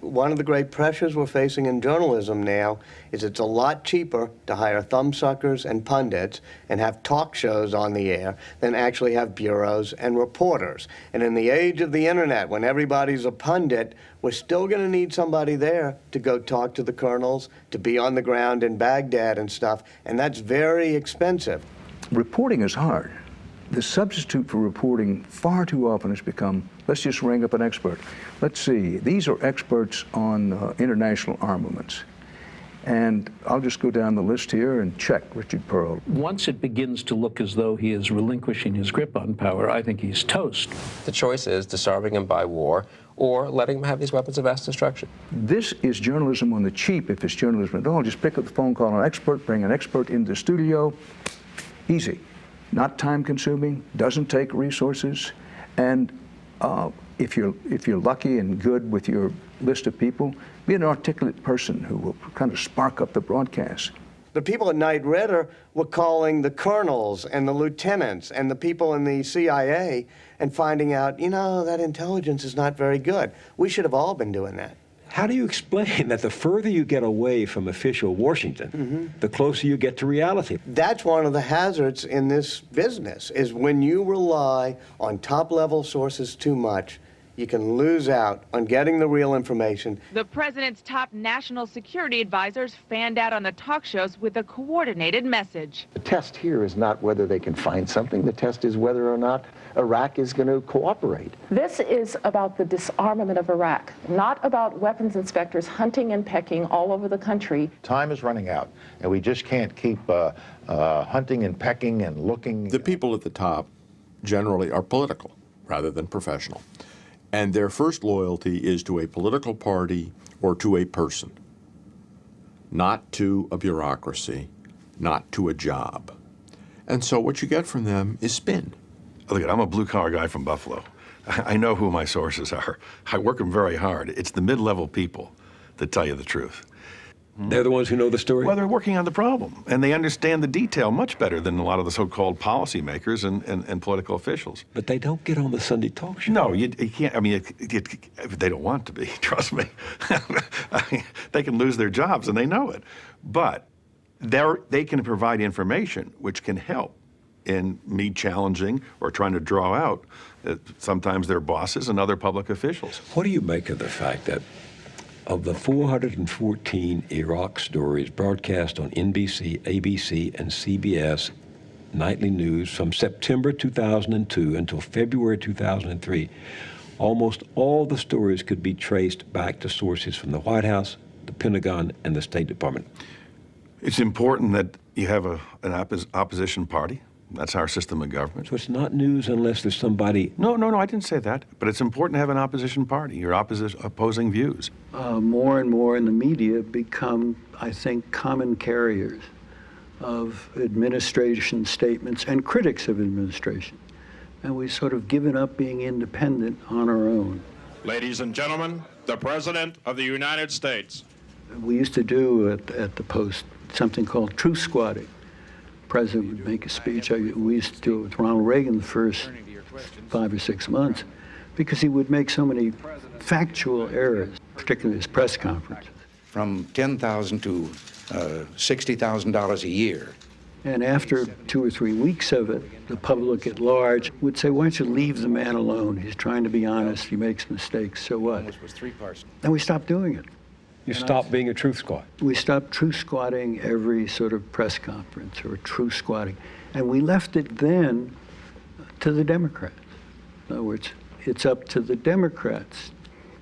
One of the great pressures we're facing in journalism now is it's a lot cheaper to hire thumbsuckers and pundits and have talk shows on the air than actually have bureaus and reporters. And in the age of the internet, when everybody's a pundit, we're still going to need somebody there to go talk to the colonels, to be on the ground in Baghdad and stuff, and that's very expensive. Reporting is hard. The substitute for reporting far too often has become, let's just ring up an expert. Let's see, these are experts on international armaments. And I'll just go down the list here and check Richard Pearl. Once it begins to look as though he is relinquishing his grip on power, I think he's toast. The choice is disarming him by war or letting him have these weapons of mass destruction. This is journalism on the cheap, if it's journalism at all. Just pick up the phone, call an expert, bring an expert into the studio. Easy. Not time-consuming, doesn't take resources, and if you're lucky and good with your list of people, be an articulate person who will kind of spark up the broadcast. The people at Knight Ridder were calling the colonels and the lieutenants and the people in the CIA and finding out, you know, that intelligence is not very good. We should have all been doing that. How do you explain that the further you get away from official Washington, the closer you get to reality? That's one of the hazards in this business, is when you rely on top-level sources too much, you can lose out on getting the real information. The president's top national security advisors fanned out on the talk shows with a coordinated message. The test here is not whether they can find something. The test is whether or not Iraq is going to cooperate. This is about the disarmament of Iraq, not about weapons inspectors hunting and pecking all over the country. Time is running out, and we just can't keep hunting and pecking and looking. The people at the top generally are political rather than professional. And their first loyalty is to a political party or to a person. not to a bureaucracy, not to a job. And so what you get from them is spin. Look, I'm a blue-collar guy from Buffalo. I know who my sources are. I work them very hard. It's the mid-level people that tell you the truth. They're the ones who know the story? Well, they're working on the problem, and they understand the detail much better than a lot of the so-called policymakers and political officials. But they don't get on the Sunday talk show. No, you can't. I mean, they don't want to be, trust me. I mean, they can lose their jobs, and they know it. But they can provide information which can help in me challenging or trying to draw out sometimes their bosses and other public officials. What do you make of the fact that of the 414 Iraq stories broadcast on NBC, ABC, and CBS nightly news from September 2002 until February 2003, almost all the stories could be traced back to sources from the White House, the Pentagon, and the State Department? It's important that you have an opposition party. That's our system of government. So it's not news unless there's somebody... No, I didn't say that. But it's important to have an opposition party, your opposing views. More and more in the media become, I think, common carriers of administration statements and critics of administration. And we've sort of given up being independent on our own. Ladies and gentlemen, the President of the United States. We used to do at the Post something called truth squatting. The president would make a speech. We used to do it with Ronald Reagan the first 5 or 6 months because he would make so many factual errors, particularly his press conferences. From $10,000 to $60,000 a year. And after 2 or 3 weeks of it, the public at large would say, why don't you leave the man alone? He's trying to be honest. He makes mistakes. So what? And we stopped doing it. You stopped being a truth squad. We stopped truth squatting every sort of press conference or truth squatting. And we left it then to the Democrats. In other words, it's up to the Democrats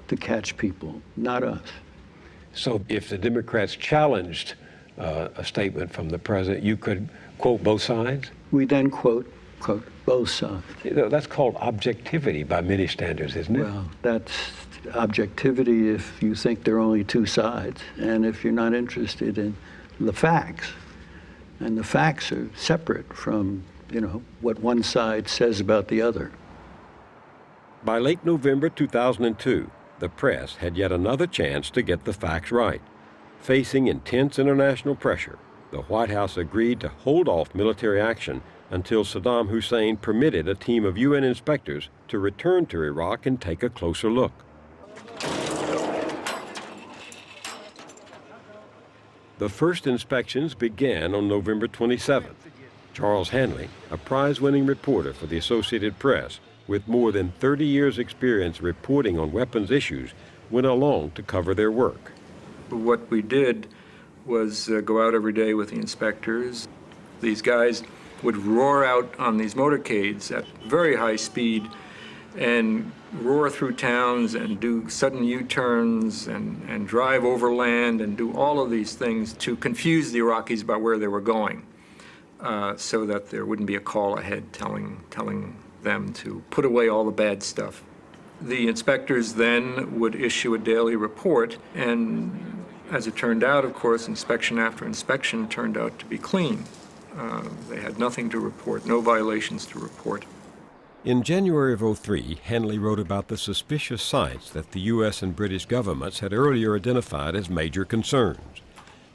to catch people, not us. So if the Democrats challenged a statement from the president, you could quote both sides? We then quote both sides. That's called objectivity by many standards, isn't it? Well, that's objectivity if you think there are only two sides and if you're not interested in the facts. And the facts are separate from, what one side says about the other. By late November 2002, the press had yet another chance to get the facts right. Facing intense international pressure, the White House agreed to hold off military action until Saddam Hussein permitted a team of UN inspectors to return to Iraq and take a closer look. The first inspections began on November 27th. Charles Hanley, a prize-winning reporter for the Associated Press, with more than 30 years' experience reporting on weapons issues, went along to cover their work. What we did was go out every day with the inspectors. These guys would roar out on these motorcades at very high speed and roar through towns and do sudden U-turns and drive overland and do all of these things to confuse the Iraqis about where they were going, so that there wouldn't be a call ahead telling them to put away all the bad stuff. The inspectors then would issue a daily report, and as it turned out, of course, inspection after inspection turned out to be clean. They had nothing to report, no violations to report. In January of 2003, Hanley wrote about the suspicious sites that the U.S. and British governments had earlier identified as major concerns.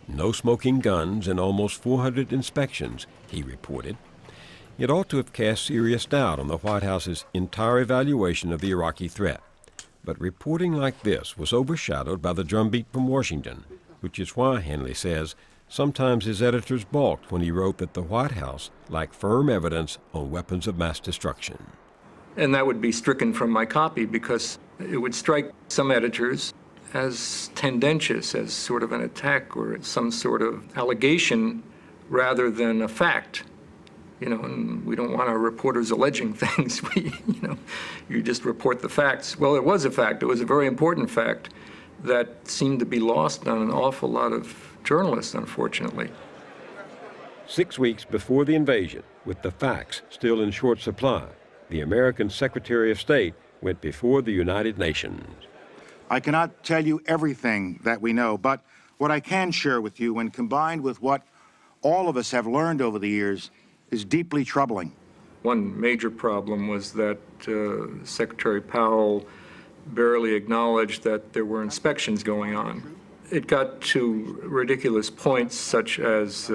No smoking guns and almost 400 inspections, he reported. It ought to have cast serious doubt on the White House's entire evaluation of the Iraqi threat. But reporting like this was overshadowed by the drumbeat from Washington, which is why, Hanley says, sometimes his editors balked when he wrote that the White House lacked firm evidence on weapons of mass destruction. And that would be stricken from my copy because it would strike some editors as tendentious, as sort of an attack or some sort of allegation rather than a fact. And we don't want our reporters alleging things. You just report the facts. Well, it was a fact. It was a very important fact that seemed to be lost on an awful lot of journalists, unfortunately. 6 weeks before the invasion, with the facts still in short supply, the American Secretary of State went before the United Nations. I cannot tell you everything that we know, but What I can share with you, when combined with what all of us have learned over the years, is deeply troubling. One major problem was that Secretary Powell barely acknowledged that there were inspections going on. It got to ridiculous points, such as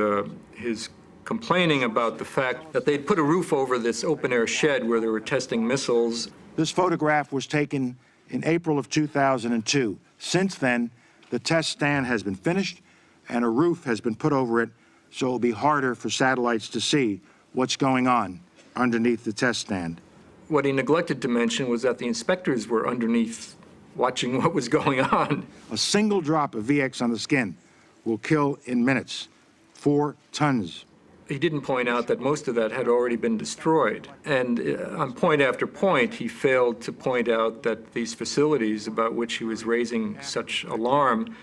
his complaining about the fact that they'd put a roof over this open-air shed where they were testing missiles. This photograph was taken in April of 2002. Since then, the test stand has been finished and a roof has been put over it, so it'll be harder for satellites to see what's going on underneath the test stand. What he neglected to mention was that the inspectors were underneath watching what was going on. A single drop of VX on the skin will kill in minutes, 4 tons. He didn't point out that most of that had already been destroyed. And on point after point, he failed to point out that these facilities about which he was raising such alarm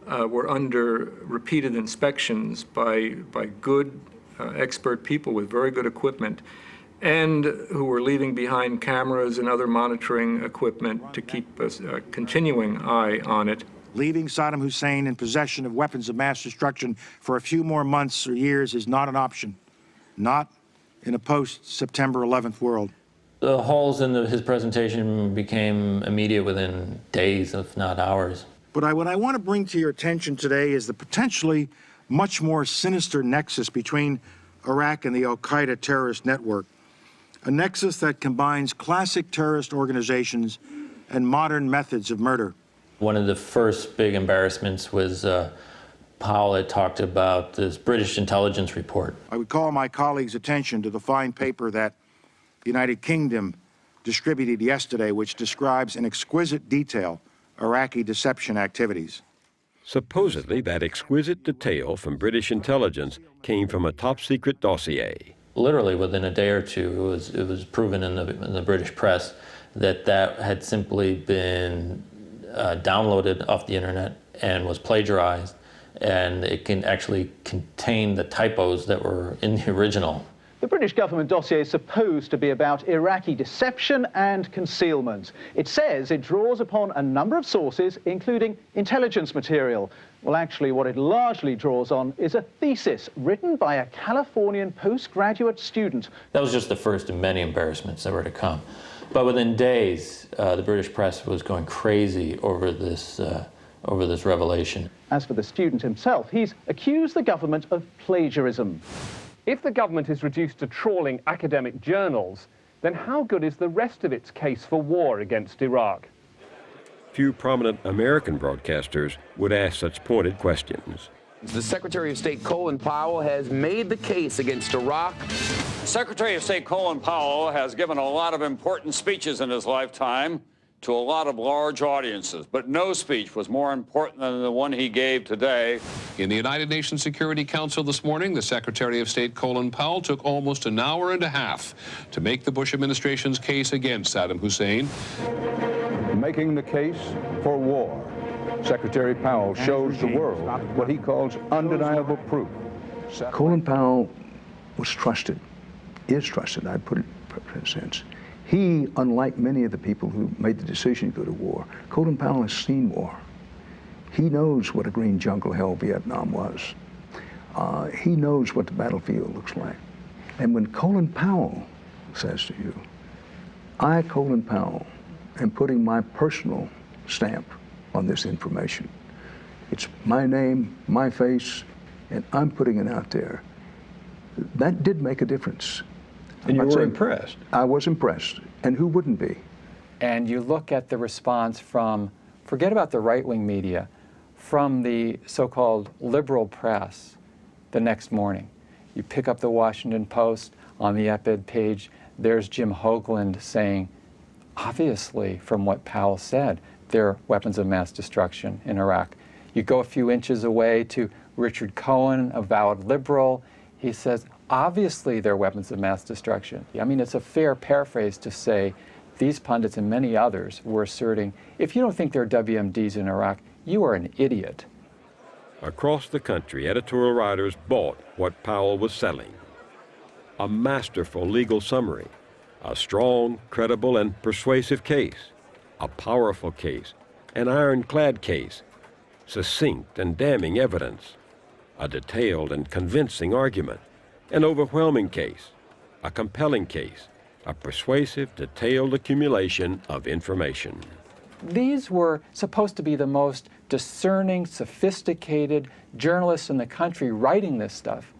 were under repeated inspections by good expert people with very good equipment, and who were leaving behind cameras and other monitoring equipment to keep a continuing eye on it. Leaving Saddam Hussein in possession of weapons of mass destruction for a few more months or years is not an option, not in a post-September 11th world. The holes in his presentation became immediate within days, if not hours. But what I want to bring to your attention today is the potentially much more sinister nexus between Iraq and the al-Qaeda terrorist network, a nexus that combines classic terrorist organizations and modern methods of murder. One of the first big embarrassments was Powell had talked about this British intelligence report. I would call my colleagues' attention to the fine paper that the United Kingdom distributed yesterday, which describes in exquisite detail Iraqi deception activities. Supposedly, that exquisite detail from British intelligence came from a top-secret dossier. Literally within a day or two, it was proven in the British press that had simply been downloaded off the internet and was plagiarized, and it can actually contain the typos that were in the original. The British government dossier is supposed to be about Iraqi deception and concealment. It says it draws upon a number of sources, including intelligence material. Well, actually, what it largely draws on is a thesis written by a Californian postgraduate student. That was just the first of many embarrassments that were to come. But within days, the British press was going crazy over this revelation. As for the student himself, he's accused the government of plagiarism. If the government is reduced to trawling academic journals, then how good is the rest of its case for war against Iraq? Few prominent American broadcasters would ask such pointed questions. The Secretary of State Colin Powell has made the case against Iraq. Secretary of State Colin Powell has given a lot of important speeches in his lifetime to a lot of large audiences, but no speech was more important than the one he gave today. In the United Nations Security Council this morning, the Secretary of State Colin Powell took almost an hour and a half to make the Bush administration's case against Saddam Hussein. Making the case for war, Secretary Powell shows the world what he calls undeniable proof. Colin Powell was trusted, is trusted, I put it in a sense. He, unlike many of the people who made the decision to go to war, Colin Powell has seen war. He knows what a green jungle hell Vietnam was. He knows what the battlefield looks like. And when Colin Powell says to you, I, Colin Powell, am putting my personal stamp on this information. It's my name, my face, and I'm putting it out there. That did make a difference. And you were impressed. I was impressed. And who wouldn't be? And you look at the response from, forget about the right-wing media, from the so-called liberal press the next morning. You pick up the Washington Post, on the op-ed page, there's Jim Hoagland saying, obviously, from what Powell said, there are weapons of mass destruction in Iraq. You go a few inches away to Richard Cohen, a avowed liberal. He says, obviously, there are weapons of mass destruction. I mean, it's a fair paraphrase to say these pundits and many others were asserting, if you don't think there are WMDs in Iraq, you are an idiot. Across the country, editorial writers bought what Powell was selling. A masterful legal summary, a strong, credible, and persuasive case, a powerful case, an ironclad case, succinct and damning evidence, a detailed and convincing argument, an overwhelming case, a compelling case, a persuasive, detailed accumulation of information. These were supposed to be the most discerning, sophisticated journalists in the country writing this stuff,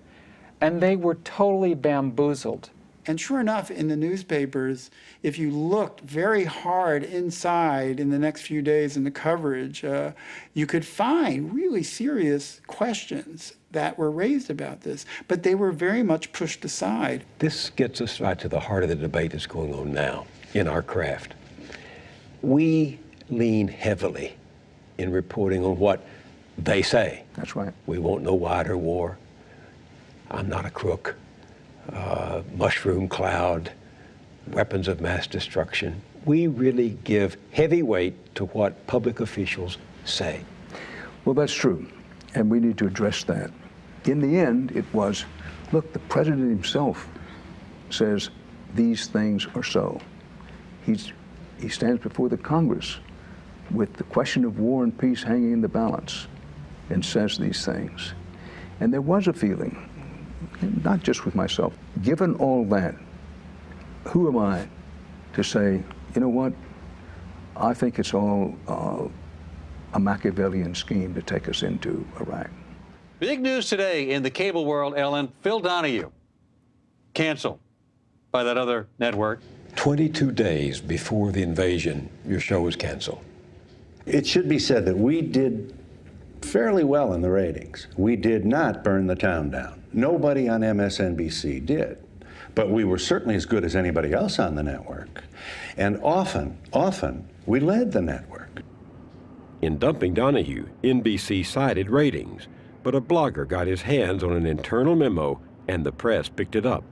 and they were totally bamboozled. And sure enough, in the newspapers, if you looked very hard inside in the next few days in the coverage, you could find really serious questions that were raised about this, but they were very much pushed aside. This gets us right to the heart of the debate that's going on now in our craft. We lean heavily in reporting on what they say. That's right. We want no wider war. I'm not a crook. Mushroom cloud, weapons of mass destruction. We really give heavy weight to what public officials say. Well, that's true, and we need to address that. In the end, it was, look, the president himself says these things are so. He stands before the Congress with the question of war and peace hanging in the balance and says these things. And there was a feeling, not just with myself, given all that, who am I to say, you know what, I think it's all a Machiavellian scheme to take us into Iraq. Big news today in the cable world, Ellen. Phil Donahue canceled by that other network. 22 days before the invasion, your show was canceled. It should be said that we did fairly well in the ratings. We did not burn the town down. Nobody on MSNBC did. But we were certainly as good as anybody else on the network. And often, we led the network. In dumping Donahue, NBC cited ratings, but a blogger got his hands on an internal memo and the press picked it up.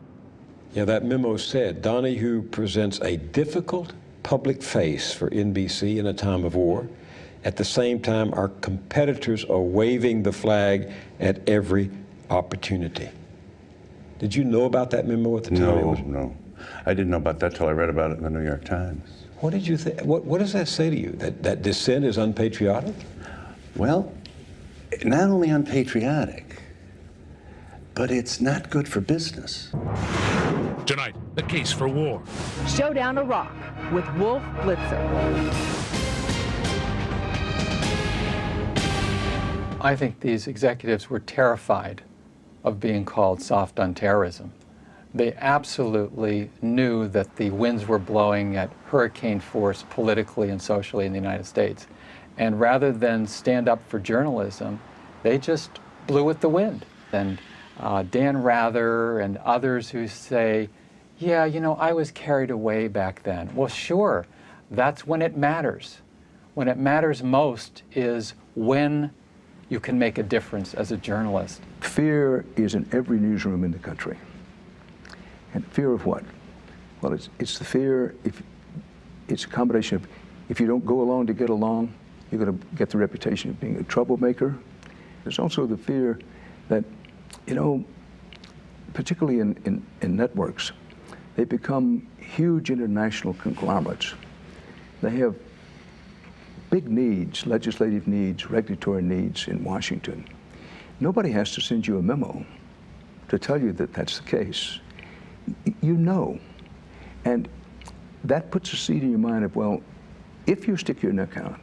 Yeah, that memo said Donahue presents a difficult public face for NBC in a time of war. At the same time, our competitors are waving the flag at every opportunity. Did you know about that memo at the time? No. I didn't know about that till I read about it in the New York Times. What did you think? What does that say to you? That dissent is unpatriotic? Well, not only unpatriotic, but it's not good for business. Tonight, the case for war. Showdown Iraq with Wolf Blitzer. I think these executives were terrified of being called soft on terrorism. They absolutely knew that the winds were blowing at hurricane force politically and socially in the United States. And rather than stand up for journalism, they just blew with the wind. And Dan Rather and others who say, yeah, you know, I was carried away back then. Well, sure, that's when it matters. When it matters most is when you can make a difference as a journalist. Fear is in every newsroom in the country. And fear of what? Well, it's the fear, it's a combination of, if you don't go along to get along, you're going to get the reputation of being a troublemaker. There's also the fear that, you know, particularly in networks, they become huge international conglomerates. They have big needs, legislative needs, regulatory needs in Washington. Nobody has to send you a memo to tell you that that's the case. You know. And that puts a seed in your mind of, well, if you stick your neck out,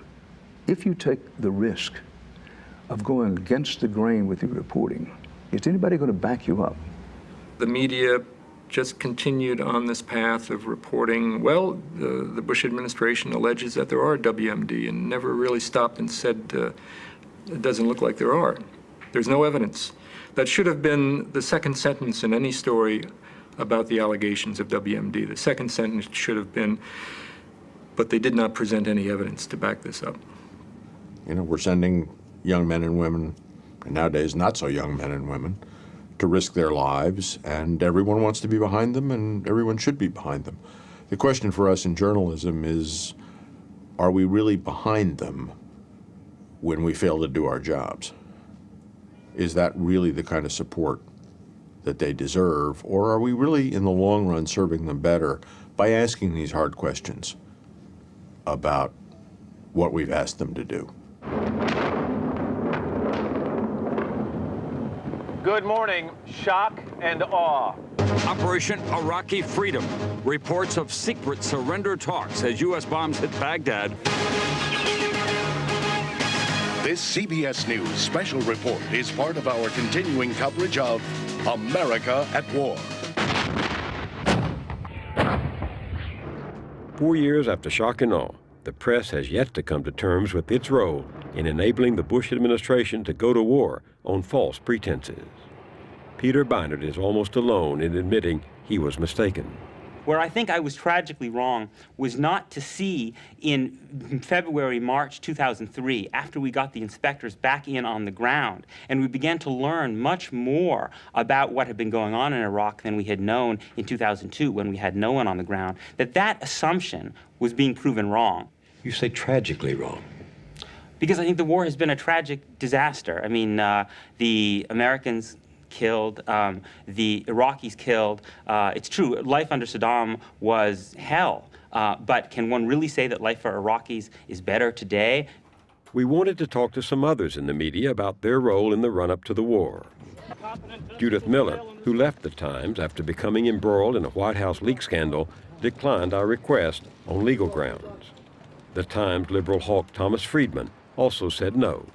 if you take the risk of going against the grain with your reporting, is anybody going to back you up? The media just continued on this path of reporting, well, the Bush administration alleges that there are WMD, and never really stopped and said, it doesn't look like there are. There's no evidence. That should have been the second sentence in any story about the allegations of WMD. The second sentence should have been, but they did not present any evidence to back this up. You know, we're sending young men and women, and nowadays not so young men and women, to risk their lives, and everyone wants to be behind them, and everyone should be behind them. The question for us in journalism is, are we really behind them when we fail to do our jobs? Is that really the kind of support that they deserve, or are we really, in the long run, serving them better by asking these hard questions about what we've asked them to do? Good morning. Shock and awe. Operation Iraqi Freedom. Reports of secret surrender talks as U.S. bombs hit Baghdad. This CBS News special report is part of our continuing coverage of America at War. 4 years after shock and awe, the press has yet to come to terms with its role in enabling the Bush administration to go to war on false pretenses. Peter Beinart is almost alone in admitting he was mistaken. Where I think I was tragically wrong was not to see in February, March 2003, after we got the inspectors back in on the ground, and we began to learn much more about what had been going on in Iraq than we had known in 2002 when we had no one on the ground, that assumption was being proven wrong. You say tragically wrong. Because I think the war has been a tragic disaster. I mean, the Americans killed, the Iraqis killed. It's true, life under Saddam was hell, but can one really say that life for Iraqis is better today? We wanted to talk to some others in the media about their role in the run-up to the war. Judith Miller, who left the Times after becoming embroiled in a White House leak scandal, declined our request on legal grounds. The Times liberal hawk Thomas Friedman also said no.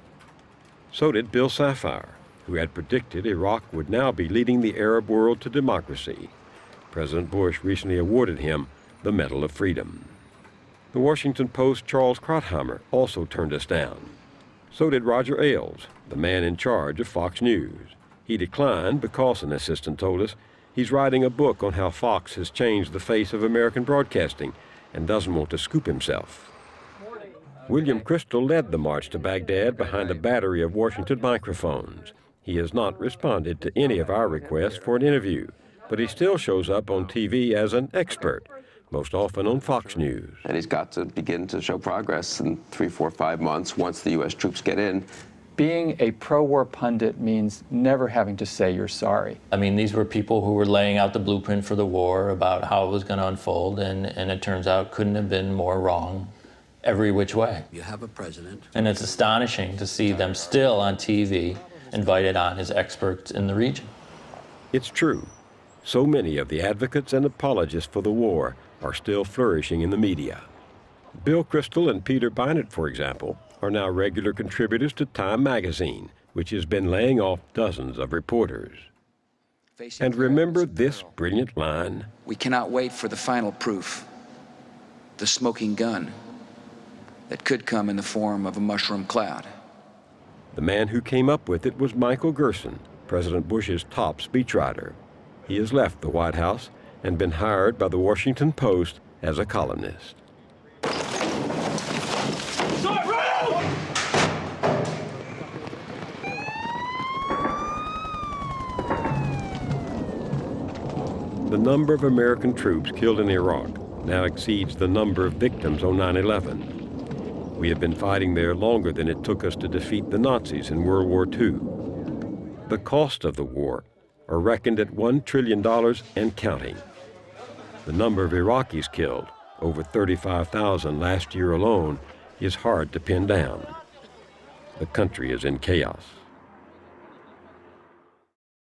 So did Bill Safire, who had predicted Iraq would now be leading the Arab world to democracy. President Bush recently awarded him the Medal of Freedom. The Washington Post's Charles Krauthammer also turned us down. So did Roger Ailes, the man in charge of Fox News. He declined because, an assistant told us, he's writing a book on how Fox has changed the face of American broadcasting and doesn't want to scoop himself. William Crystal led the march to Baghdad behind a battery of Washington microphones. He has not responded to any of our requests for an interview, but he still shows up on TV as an expert, most often on Fox News. And he's got to begin to show progress in 3, 4, 5 months once the U.S. troops get in. Being a pro-war pundit means never having to say you're sorry. I mean, these were people who were laying out the blueprint for the war about how it was going to unfold, and it turns out couldn't have been more wrong every which way. You have a president. And it's astonishing to see them still on TV, invited on as experts in the region. It's true. So many of the advocates and apologists for the war are still flourishing in the media. Bill Crystal and Peter Beinart, for example, are now regular contributors to Time magazine, which has been laying off dozens of reporters. And remember this brilliant line? We cannot wait for the final proof, the smoking gun that could come in the form of a mushroom cloud. The man who came up with it was Michael Gerson, President Bush's top speechwriter. He has left the White House and been hired by the Washington Post as a columnist. The number of American troops killed in Iraq now exceeds the number of victims on 9/11. We have been fighting there longer than it took us to defeat the Nazis in World War II. The cost of the war are reckoned at $1 trillion and counting. The number of Iraqis killed, over 35,000 last year alone, is hard to pin down. The country is in chaos.